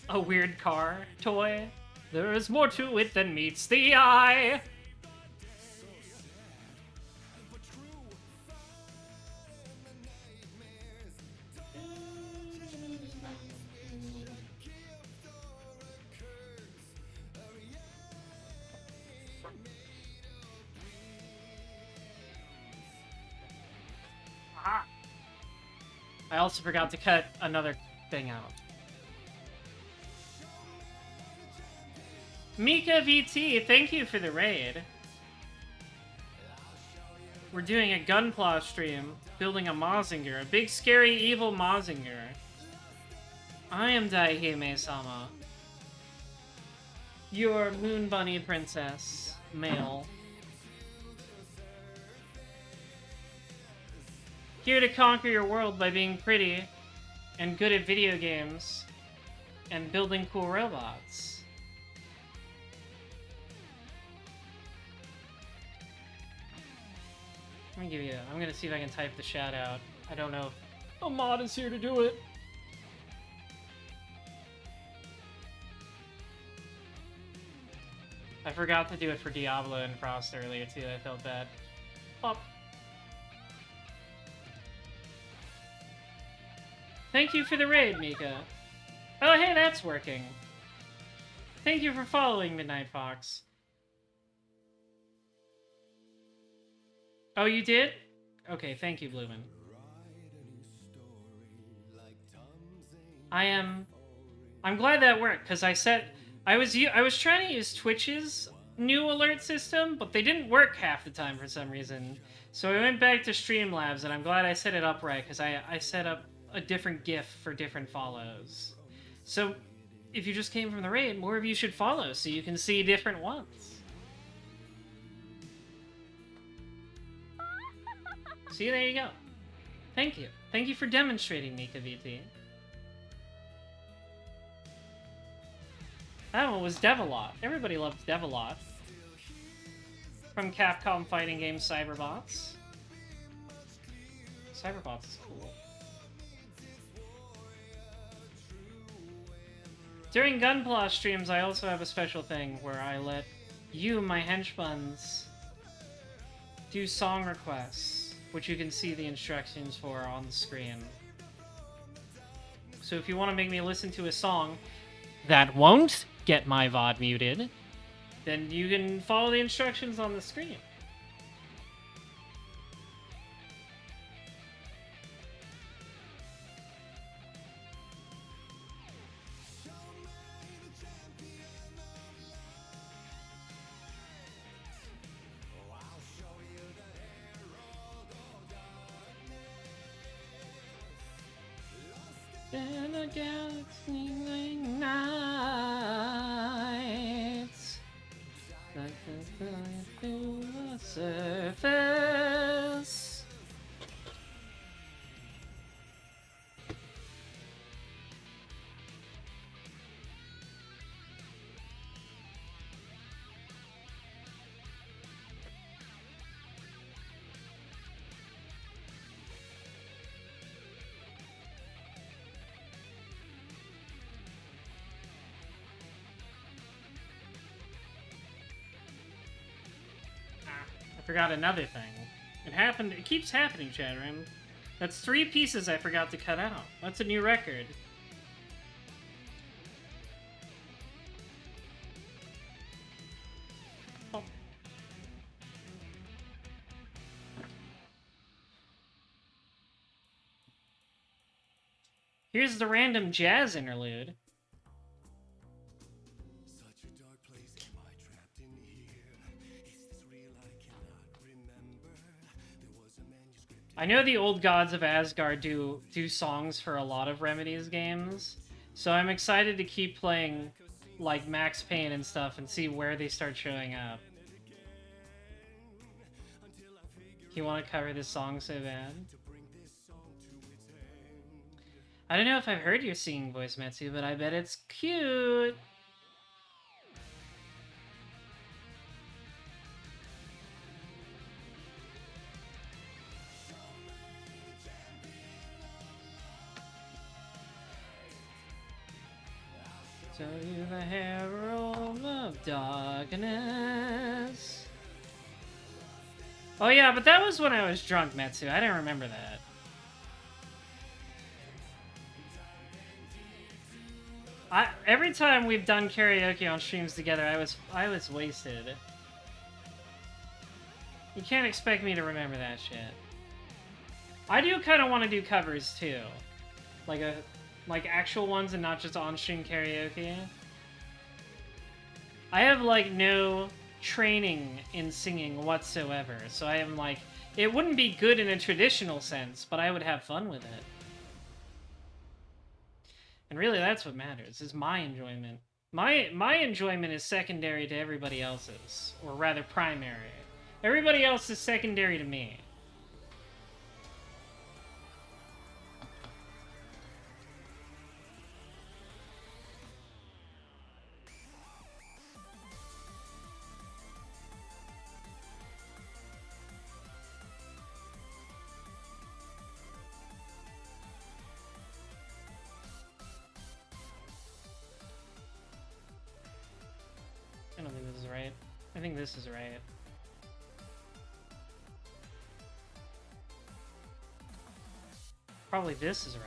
Speaker 1: a weird car toy. There is more to it than meets the eye.
Speaker 3: but true.
Speaker 1: Ah. I also forgot to cut another thing out. Mika VT, thank you for the raid. We're doing a gunpla stream, building a Mazinger, a big scary evil Mazinger. I am Daihime-sama. Your Moon Bunny Princess, male. Here to conquer your world by being pretty and good at video games and building cool robots. Let me give you. I'm gonna see if I can type the shout out. I don't know if a mod is here to do it. I forgot to do it for Diablo and Frost earlier too. I felt bad. Pop. Thank you for the raid, Mika. Oh, hey, that's working. Thank you for following, Midnight Fox. Oh, you did? Okay, thank you, Blumen. I'm glad that worked, because I was trying to use Twitch's new alert system, but they didn't work half the time for some reason. So I went back to Streamlabs, and I'm glad I set it up right, because I set up a different GIF for different follows. So if you just came from the raid, more of you should follow so you can see different ones. See, there you go. Thank you. Thank you for demonstrating, Mika VT. That one was Devilot. Everybody loves Devilot. From Capcom fighting game Cyberbots. Cyberbots is cool. During Gunpla streams, I also have a special thing where I let you, my henchbuns, do song requests, which you can see the instructions for on the screen. So if you want to make me listen to a song that won't get my VOD muted, then you can follow the instructions on the screen. In a galaxy nights, like through the surface. I forgot another thing. It happened. It keeps happening, Chadram. That's 3 pieces I forgot to cut out. That's a new record. Oh. Here's the random jazz interlude.
Speaker 3: Such a dark place am I trapped in here. Is this real? I cannot remember. There was a manuscript.
Speaker 1: I know the old gods of Asgard do songs for a lot of Remedy's games, so I'm excited to keep playing like Max Payne and stuff and see where they start showing up. You want to cover this song so bad? I don't know if I've heard your singing voice, Metsu, but I bet it's cute. Show you the herald of darkness. Oh yeah, but that was when I was drunk, Metsu. I didn't remember that. Every time we've done karaoke on streams together, I was wasted. You can't expect me to remember that shit. I do kind of want to do covers too, like actual ones and not just on-stream karaoke. I have like no training in singing whatsoever, so I am like, it wouldn't be good in a traditional sense, but I would have fun with it. And really, that's what matters, is my enjoyment. My enjoyment is secondary to everybody else's, or rather primary. Everybody else is secondary to me. I don't think this is right. I think this is right. Probably this is right.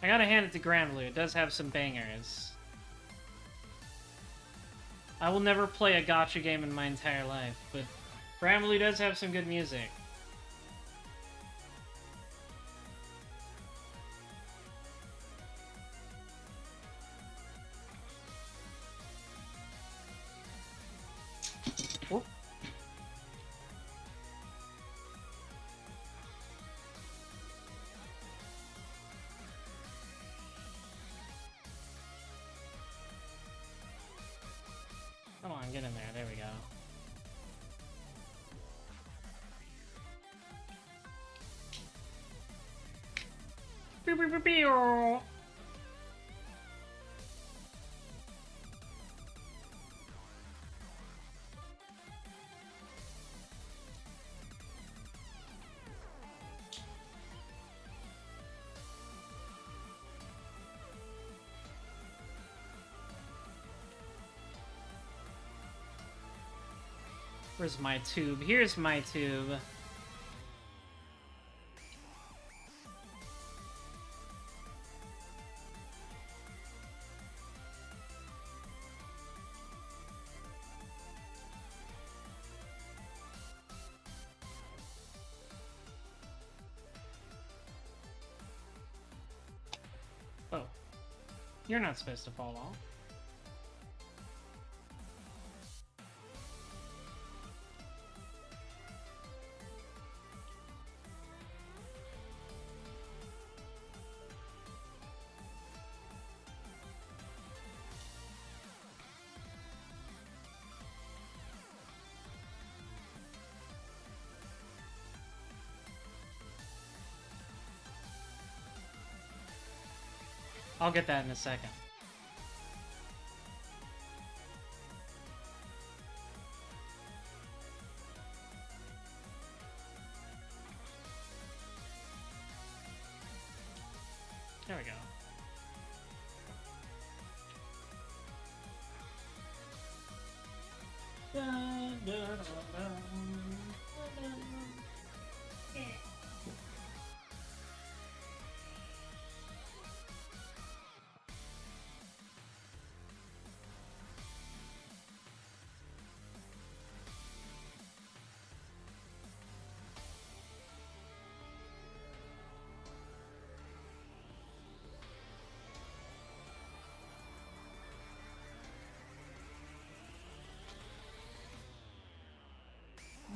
Speaker 1: I gotta hand it to Granblue. It does have some bangers. I will never play a gacha game in my entire life, but Granblue does have some good music. Whoop. Come on, get in there. There we go. Pew, pew, pew, pew. Where's my tube? Here's my tube. Oh. You're not supposed to fall off. I'll get that in a second. There we go.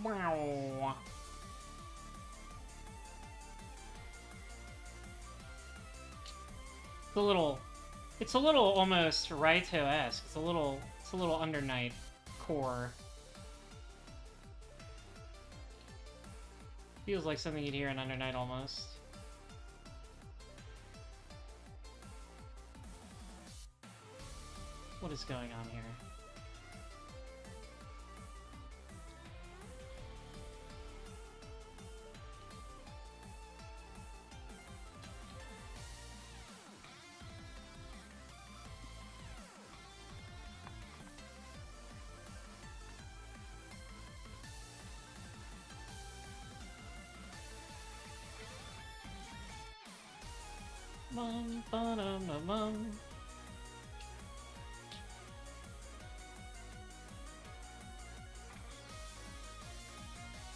Speaker 1: Wow. It's a little almost Raito-esque. It's a little Under Night core. Feels like something you'd hear in Under Night almost. What is going on here?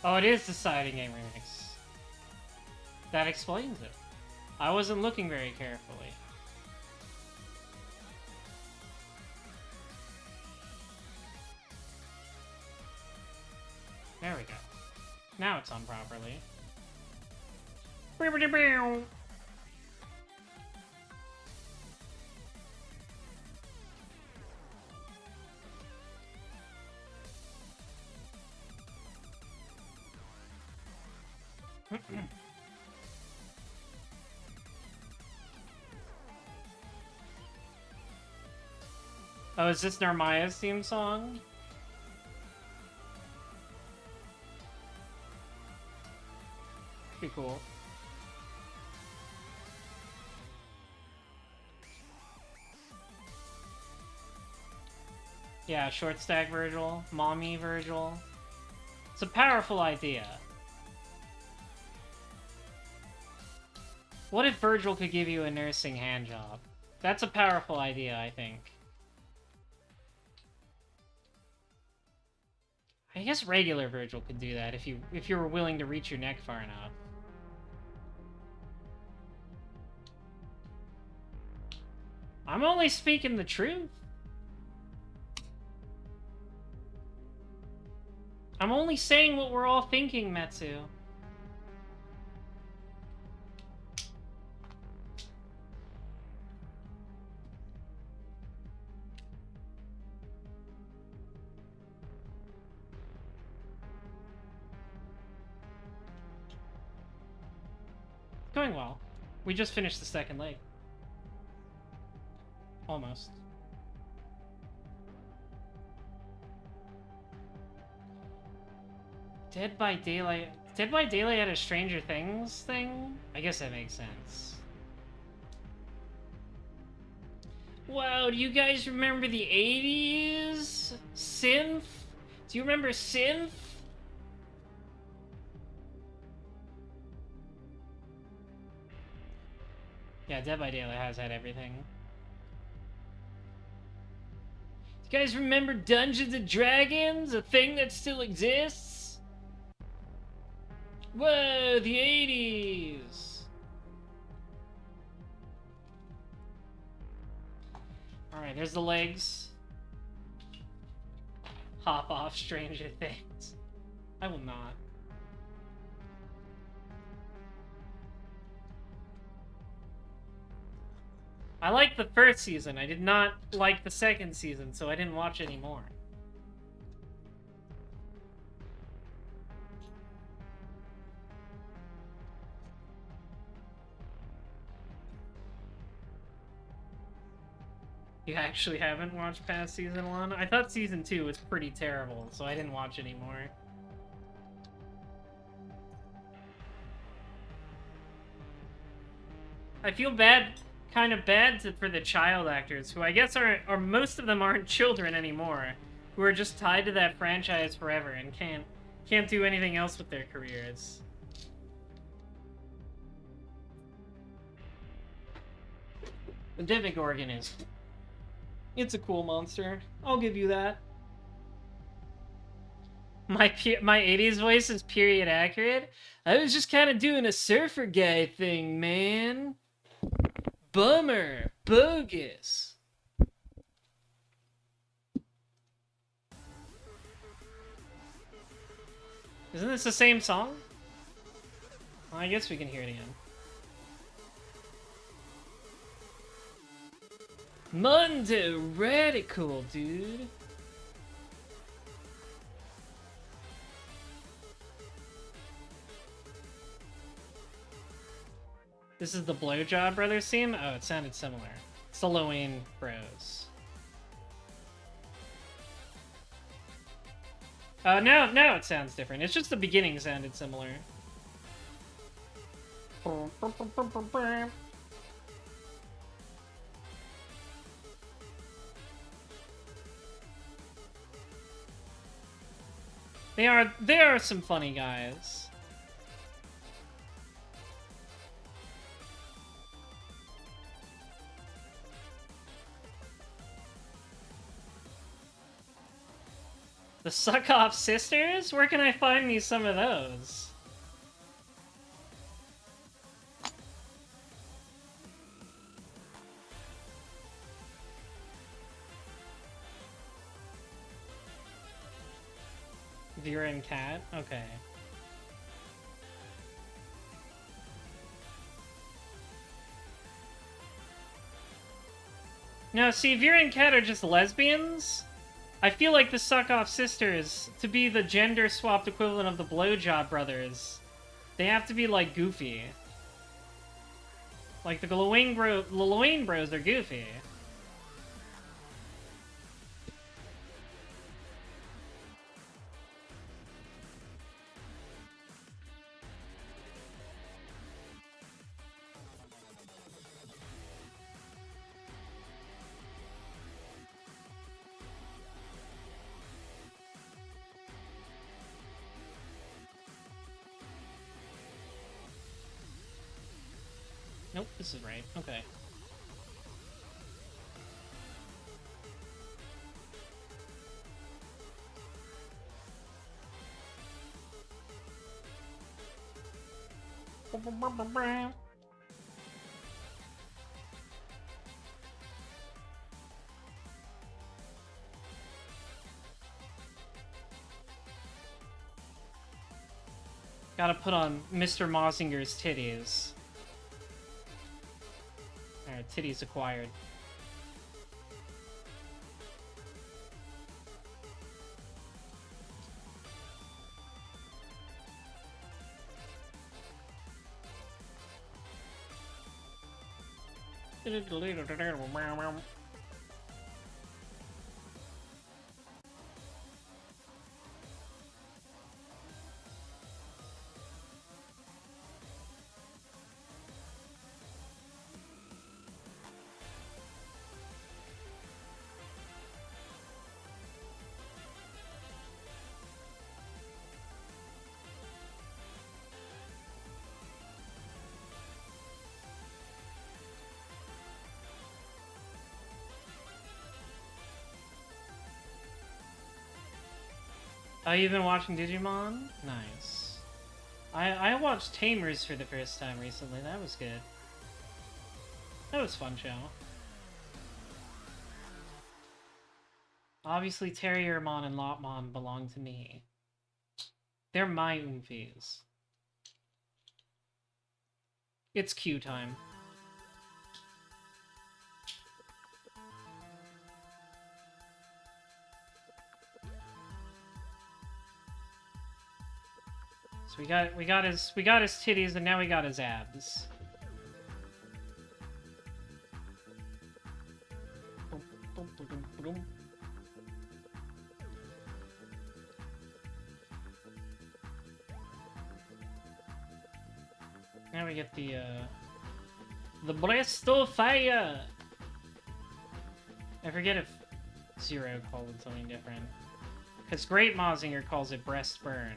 Speaker 1: Oh, it is the Siding Game remix. That explains it. I wasn't looking very carefully. There we go. Now it's on properly. Oh, is this Narmaya's theme song? Pretty cool. Yeah, short stack Virgil, mommy Virgil. It's a powerful idea. What if Virgil could give you a nursing handjob? That's a powerful idea, I think. I guess regular Virgil could do that if you were willing to reach your neck far enough. I'm only speaking the truth. I'm only saying what we're all thinking, Metsu. Going well. We just finished the second leg. Almost. Dead by Daylight... Dead by Daylight had a Stranger Things thing? I guess that makes sense. Wow, do you guys remember the 80s? Synth? Do you remember Synth? Yeah, Dead by Daylight has had everything. Do you guys remember Dungeons and Dragons? A thing that still exists? Whoa, the 80s! Alright, there's the legs. Hop off Stranger Things. I will not. I liked the first season. I did not like the second season, so I didn't watch anymore. You actually haven't watched past season 1? I thought season 2 was pretty terrible, so I didn't watch anymore. I feel bad, kind of bad for the child actors, who I guess are most of them aren't children anymore, who are just tied to that franchise forever and can't do anything else with their careers. The Demogorgon is... It's a cool monster. I'll give you that. My 80s voice is period accurate. I was just kind of doing a surfer guy thing, man. Bummer. Bogus. Isn't this the same song? Well, I guess we can hear it again. Mundo Radical, dude. This is the Blowjob Brothers theme? Oh, it sounded similar. It's the Lowain Bros. No, it sounds different. It's just the beginning sounded similar. They are some funny guys. The Suck Off Sisters? Where can I find me some of those? Vera and Cat? Okay. No, see, Vera and Cat are just lesbians. I feel like the Suck Off Sisters, to be the gender-swapped equivalent of the Blowjob Brothers, they have to be, like, goofy. Like, the Lowain Bros are goofy. Nope, this is right. Okay. Gotta put on Mr. Mazinger's titties. Alright, titties acquired. Oh, you've been watching Digimon? Nice. I watched Tamers for the first time recently. That was good. That was fun show. Obviously, Terriermon and Lopmon belong to me. They're my Oomfies. It's Q time. So we got his titties and now we got his abs. Now we get the Breast of Fire! I forget if Zero called it something different. Because Great Mazinger calls it Breast Burn.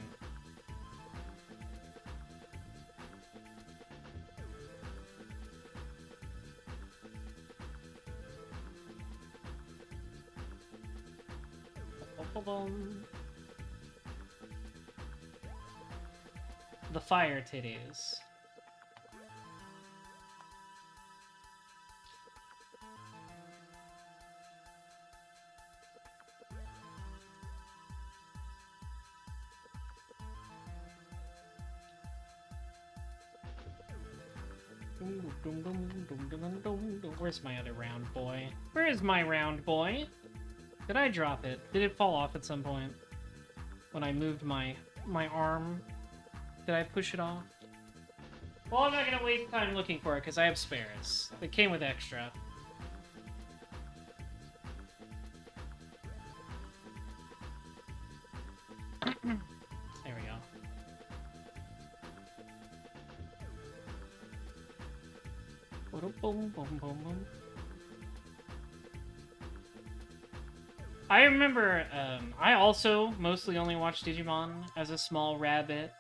Speaker 1: The fire titties. Where's my other round boy? Where is my round boy? Did I drop it? Did it fall off at some point? When I moved my arm? Did I push it off? Well, I'm not gonna waste time looking for it because I have spares. It came with extra. There we go. Boom, boom, boom, boom. I remember, I also mostly only watched Digimon as a small rabbit.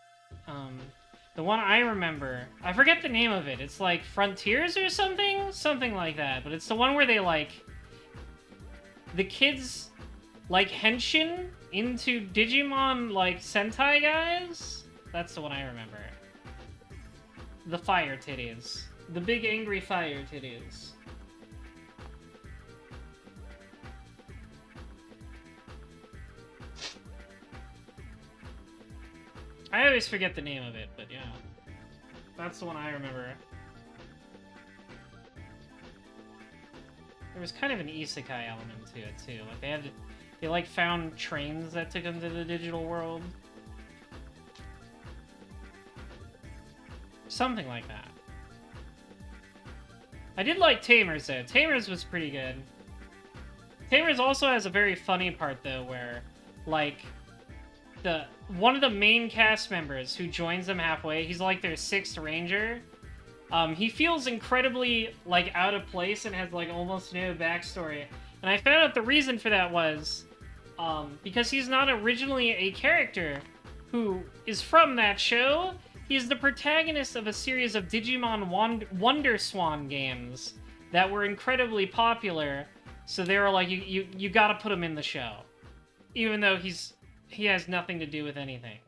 Speaker 1: The one I remember, I forget the name of it. It's like Frontiers or something? Something like that. But it's the one where they, like, the kids, like, henshin into Digimon, like, Sentai guys? That's the one I remember. The fire titties. The big angry fire titties. I always forget the name of it, but yeah. That's the one I remember. There was kind of an isekai element to it, too. Like, they like, found trains that took them to the digital world. Something like that. I did like Tamers, though. Tamers was pretty good. Tamers also has a very funny part, though, where, like, one of the main cast members who joins them halfway, he's like their 6th ranger. He feels incredibly, like, out of place and has, like, almost no backstory. And I found out the reason for that was, because he's not originally a character who is from that show. He's the protagonist of a series of Digimon Wonder Swan games that were incredibly popular. So they were like, you gotta put him in the show. Even though he has nothing to do with anything.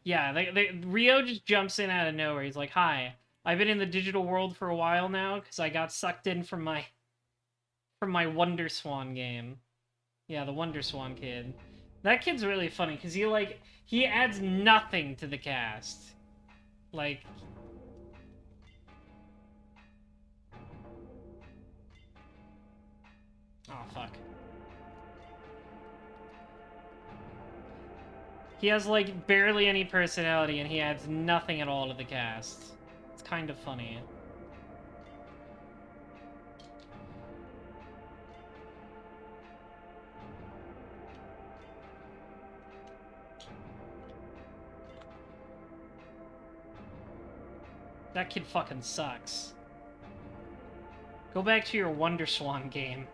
Speaker 1: Yeah, Rio just jumps in out of nowhere. He's like, "Hi, I've been in the digital world for a while now because I got sucked in from my Wonder Swan game." Yeah, the Wonder Swan kid. That kid's really funny because he adds nothing to the cast. Like, oh fuck. He has, like, barely any personality, and he adds nothing at all to the cast. It's kind of funny. That kid fucking sucks. Go back to your Wonder Swan game.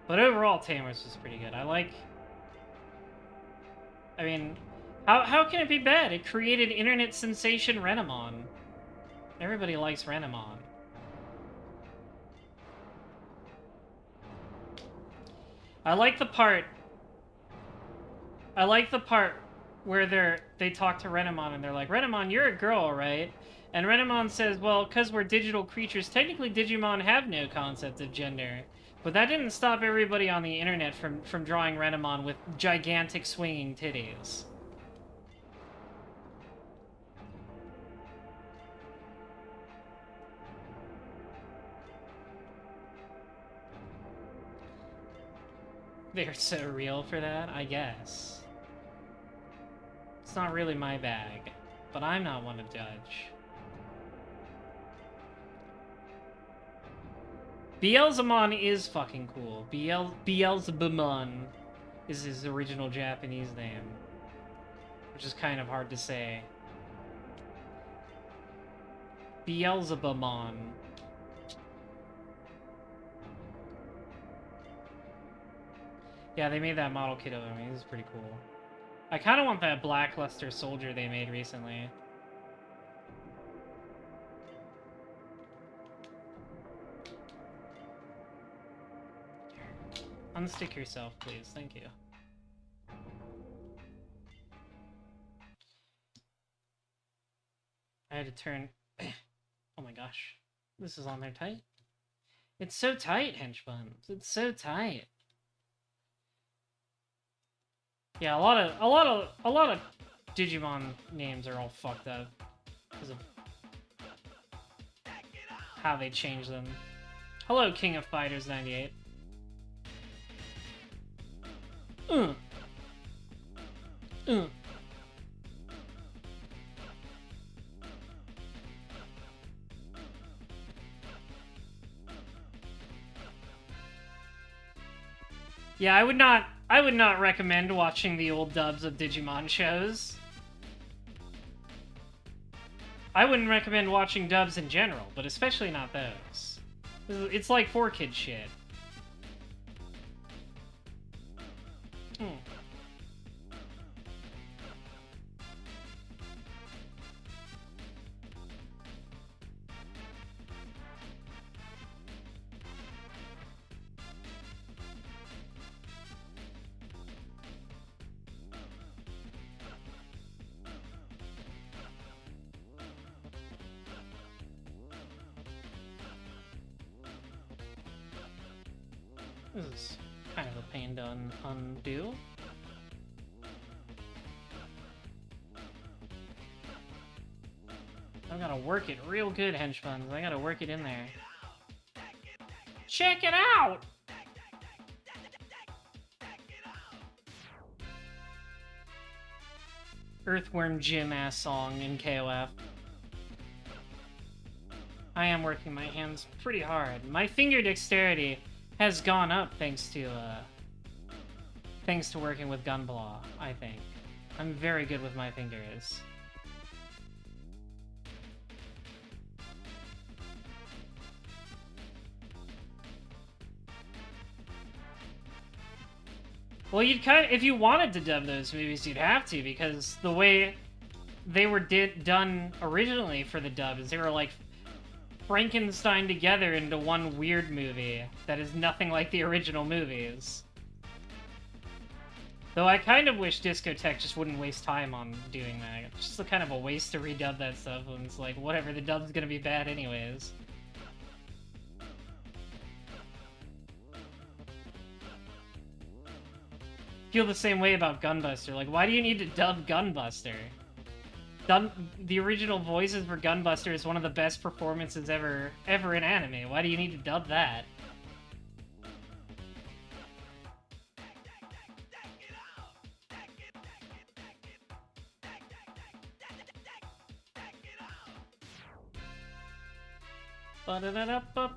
Speaker 1: But overall, Tamers was pretty good. I mean, How can it be bad? It created internet sensation Renamon. Everybody likes Renamon. I like the part where they talk to Renamon and they're like, Renamon, you're a girl, right? And Renamon says, well, because we're digital creatures, technically Digimon have no concept of gender. But that didn't stop everybody on the internet from drawing Renamon with gigantic swinging titties. They're so real for that, I guess. It's not really my bag, but I'm not one to judge. Beelzemon is fucking cool. Beelzebumon is his original Japanese name, which is kind of hard to say. Beelzebumon. Yeah, they made that model kit of him. He's pretty cool. I kind of want that blackluster soldier they made recently. Unstick yourself, please. Thank you. I had to turn... Oh my gosh. This is on there tight. It's so tight, Henchbuns. It's so tight. Yeah, a lot of Digimon names are all fucked up because of how they change them. Hello, King of Fighters 98. Yeah, I would not recommend watching the old dubs of Digimon shows. I wouldn't recommend watching dubs in general, but especially not those. It's like 4-kid shit. This is kind of a pain to undo. I've gotta work it real good, Henchbuns. I gotta work it in there. Check it out! Earthworm Jim ass song in KOF. I am working my hands pretty hard. My finger dexterity has gone up thanks to working with gunpla, I think. I'm very good with my fingers. Well, you'd if you wanted to dub those movies, you'd have to, because the way they were done originally for the dub is they were like Frankenstein together into one weird movie that is nothing like the original movies. Though I kind of wish Discotheque just wouldn't waste time on doing that. It's just a kind of a waste to redub that stuff when it's like, whatever, the dub's gonna be bad anyways. Feel the same way about Gunbuster. Like, why do you need to dub Gunbuster? The original voices for Gunbuster is one of the best performances ever in anime. Why do you need to dub that? Ba-da-da-da-ba.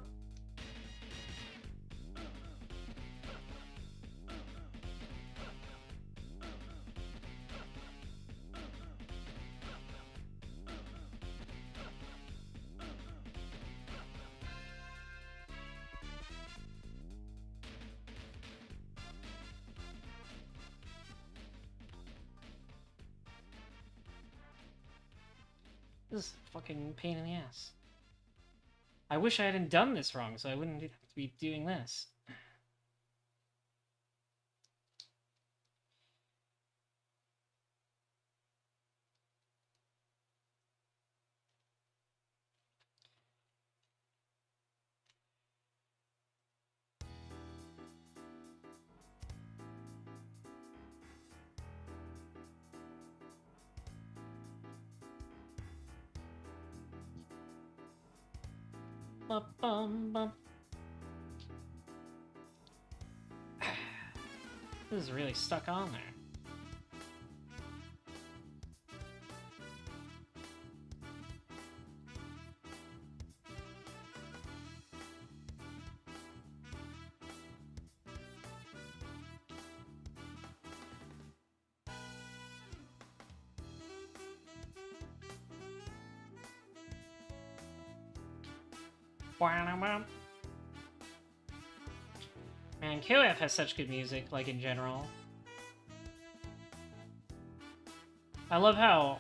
Speaker 1: This is a fucking pain in the ass. I wish I hadn't done this wrong, so I wouldn't have to be doing this. Bum. This is really stuck on there. Man, KOF has such good music, like, in general. I love how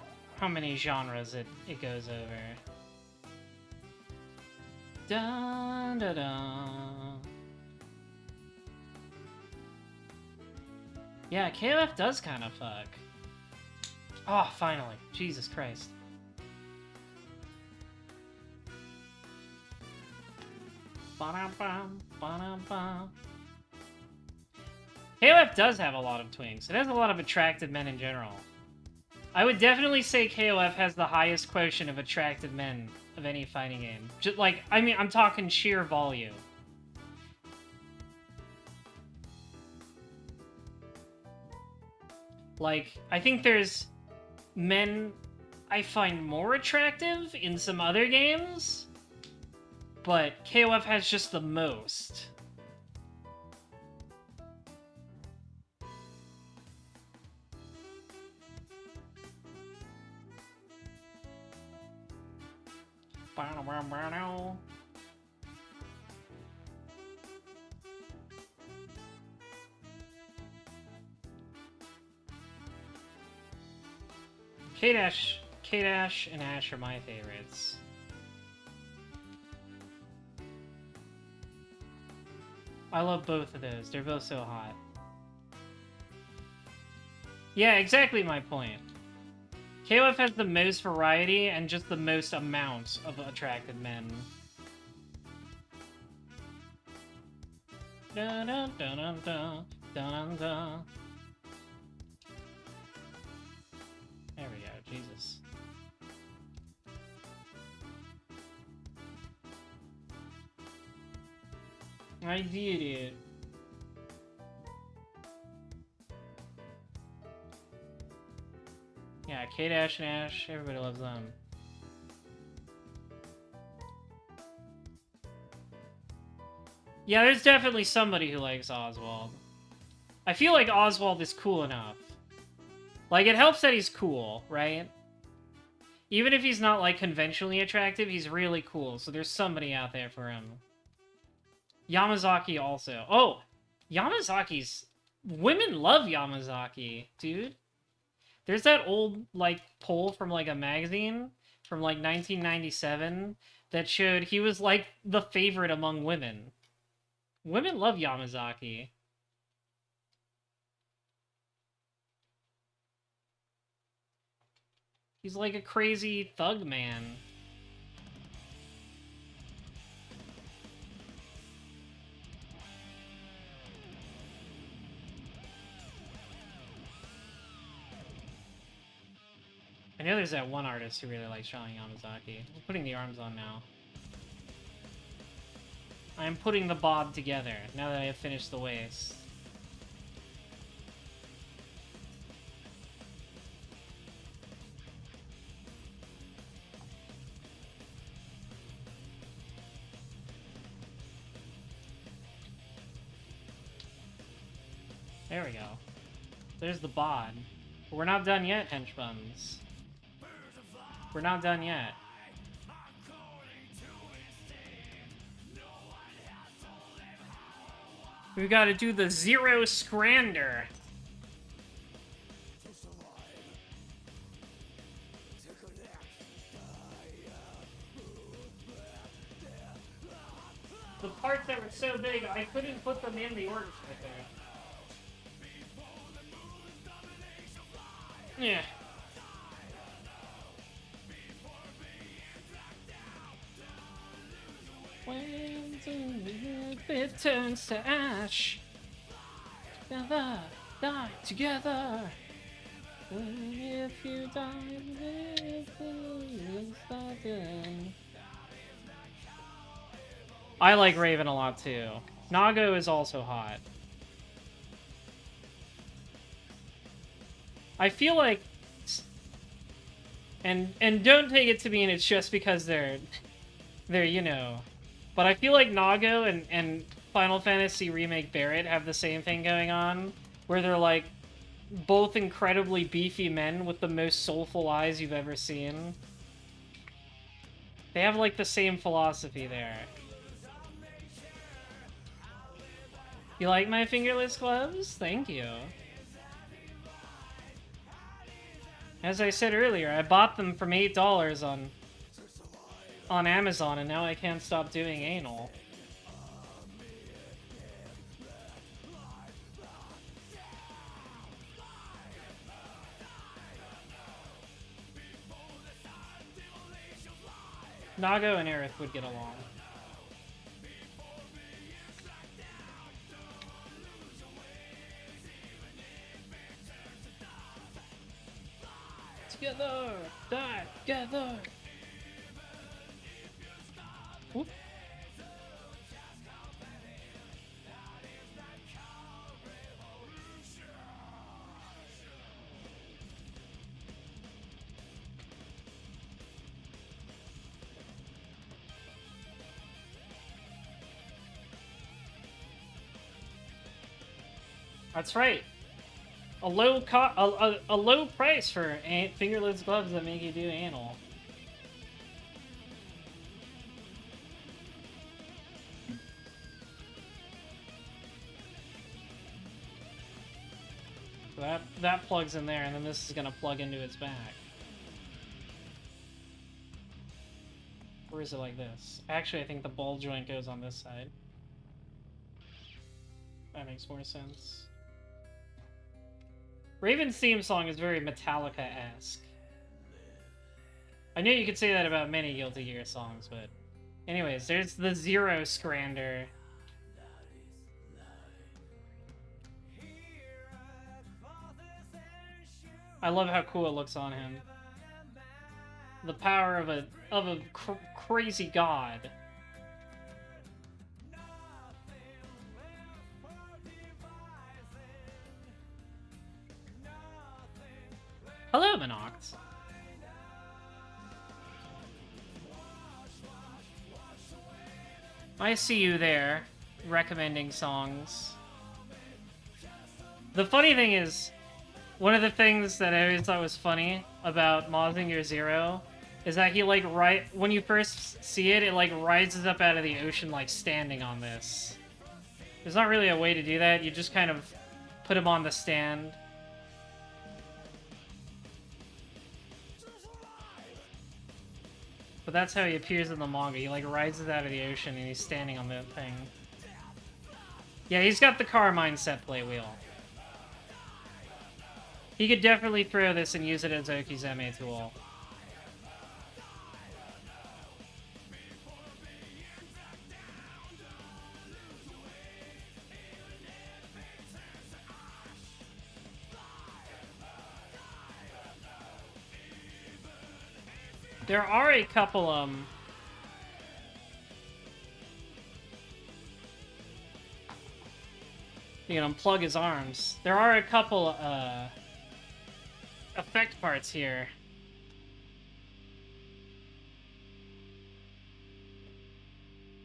Speaker 1: many genres it goes over. Dun da dun. Yeah, KOF does kind of fuck. Oh, finally. Jesus Christ. Ba-dum-bum, ba-dum-bum. KOF does have a lot of twinks. It has a lot of attractive men in general. I would definitely say KOF has the highest quotient of attractive men of any fighting game. Just like, I mean, I'm talking sheer volume. Like, I think there's men I find more attractive in some other games, but KOF has just the most. K-Dash and Ash are my favorites. I love both of those. They're both so hot. Yeah, exactly my point. KOF has the most variety and just the most amount of attractive men. Dun, dun, dun, dun, dun, dun, dun. There we go, Jesus. I did it. Yeah, K-Dash and Ash, everybody loves them. Yeah, there's definitely somebody who likes Oswald. I feel like Oswald is cool enough. Like, it helps that he's cool, right? Even if he's not, like, conventionally attractive, he's really cool, so there's somebody out there for him. Yamazaki also. Oh! Yamazaki's... Women love Yamazaki, dude. There's that old, like, poll from, like, a magazine from, like, 1997 that showed he was, like, the favorite among women. Women love Yamazaki. He's like a crazy thug man. I know there's that one artist who really likes drawing Yamazaki. I'm putting the arms on now. I'm putting the bob together, now that I have finished the waist. There we go. There's the bod. But we're not done yet, henchbuns. We're not done yet. We gotta do the Zero Scrander. the parts that were so big, I couldn't put them in the order right there. Yeah. When it turns to ash, together, die together. If you die, I like Raven a lot too. Nago is also hot. I feel like, and don't take it to mean it's just because they're you know, but I feel like Nago and Final Fantasy Remake Barret have the same thing going on, where they're like both incredibly beefy men with the most soulful eyes you've ever seen. They have like the same philosophy there. You like my fingerless gloves? Thank you. As I said earlier, I bought them from $8 on Amazon, and now I can't stop doing anal. Nago and Aerith would get along. Together! Die! Together! Whoop. That's right. A low price for fingerless gloves that make you do anal. So that plugs in there, and then this is gonna plug into its back. Or is it like this? Actually, I think the ball joint goes on this side. That makes more sense. Raven's theme song is very Metallica-esque. I knew you could say that about many Guilty Gear songs, but... Anyways, there's the Zero Scrander. I love how cool it looks on him. The power of a crazy god. Hello, Monoct. I see you there, recommending songs. The funny thing is, one of the things that I always thought was funny about Mazinger Zero is that he, like, when you first see it, it, like, rises up out of the ocean, like, standing on this. There's not really a way to do that. You just kind of put him on the stand. But that's how he appears in the manga. He, like, rises out of the ocean and he's standing on the thing. Yeah, he's got the Carmine set play wheel. He could definitely throw this and use it as Okizeme tool. There are a couple, you can unplug his arms. There are a couple, effect parts here.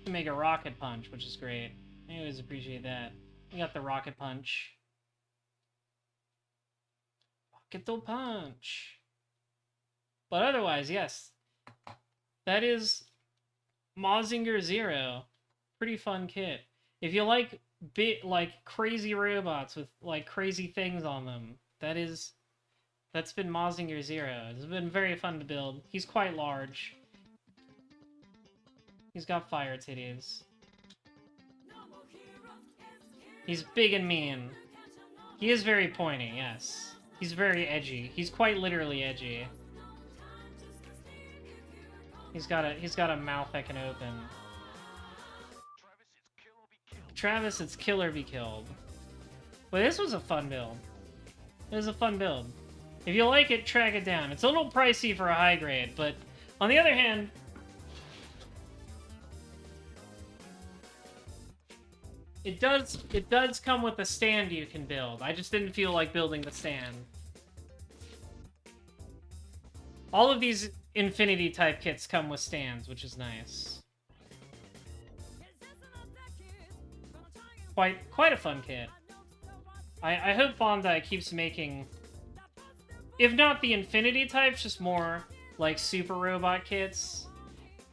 Speaker 1: To make a rocket punch, which is great. I always appreciate that. We got the rocket punch. Rocket punch. But otherwise, yes. That is Mazinger Zero. Pretty fun kit. If you like crazy robots with like crazy things on them, that's been Mazinger Zero. It's been very fun to build. He's quite large. He's got fire titties. He's big and mean. He is very pointy, yes. He's very edgy. He's quite literally edgy. He's got a mouth that can open. Travis, it's kill or be killed. But this was a fun build. It was a fun build. If you like it, track it down. It's a little pricey for a high grade, but on the other hand, it does come with a stand you can build. I just didn't feel like building the stand. All of these Infinity type kits come with stands, which is nice. Quite a fun kit. I hope Bandai keeps making, if not the Infinity types, just more like super robot kits.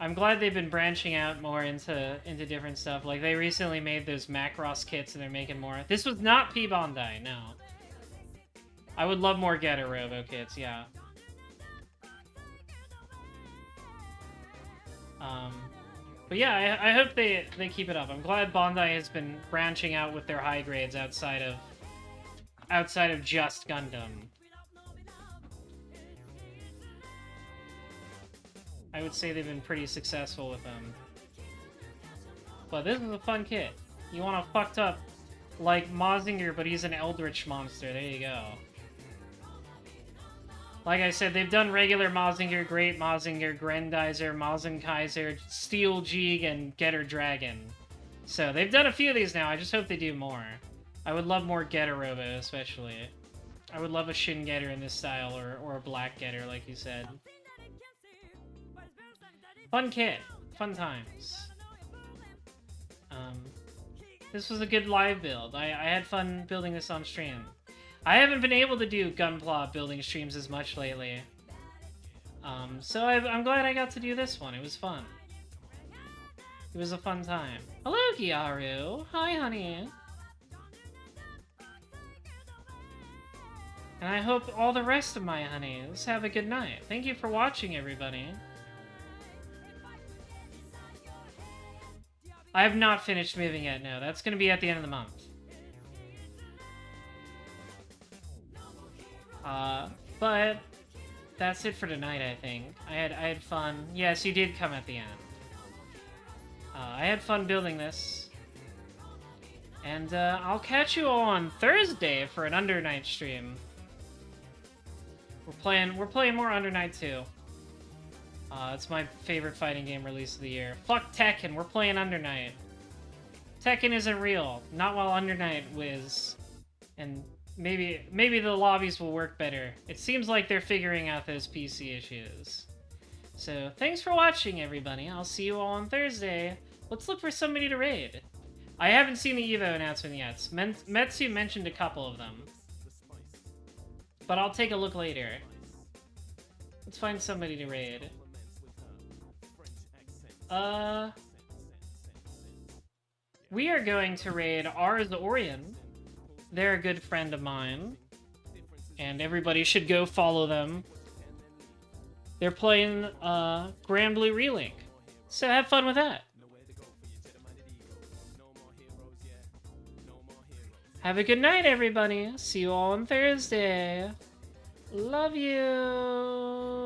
Speaker 1: I'm glad they've been branching out more into different stuff. Like they recently made those Macross kits and they're making more. This was not P Bandai, no. I would love more Getter Robo kits, yeah. But yeah, I hope they keep it up. I'm glad Bandai has been branching out with their high grades outside of just Gundam. I would say they've been pretty successful with them. But this is a fun kit. You want a fucked up like Mazinger, but he's an Eldritch monster. There you go. Like I said, they've done regular Mazinger, Great Mazinger, Grendizer, Mazinkaiser, Steel Jeeg, and Getter Dragon. So they've done a few of these now. I just hope they do more. I would love more Getter Robo, especially. I would love a Shin Getter in this style, or a Black Getter, like you said. Fun kit. Fun times. This was a good live build. I had fun building this on stream. I haven't been able to do gunpla building streams as much lately. So I'm glad I got to do this one. It was fun. It was a fun time. Hello, Gyaru. Hi, honey. And I hope all the rest of my honeys have a good night. Thank you for watching, everybody. I have not finished moving yet, no. That's going to be at the end of the month. But that's it for tonight, I think. I had fun. Yes, you did come at the end. I had fun building this. And I'll catch you all on Thursday for an Under Night stream. We're playing more Under Night 2. It's my favorite fighting game release of the year. Fuck Tekken, we're playing Under Night. Tekken isn't real. Not while Under Night whiz. And maybe the lobbies will work better. It seems like they're figuring out those PC issues. So, thanks for watching, everybody. I'll see you all on Thursday. Let's look for somebody to raid. I haven't seen the Evo announcement yet. Metsu mentioned a couple of them. But I'll take a look later. Let's find somebody to raid. We are going to raid Ars Orion. They're a good friend of mine. And everybody should go follow them. They're playing Grand Blue Relink. So have fun with that. Have a good night, everybody. See you all on Thursday. Love you.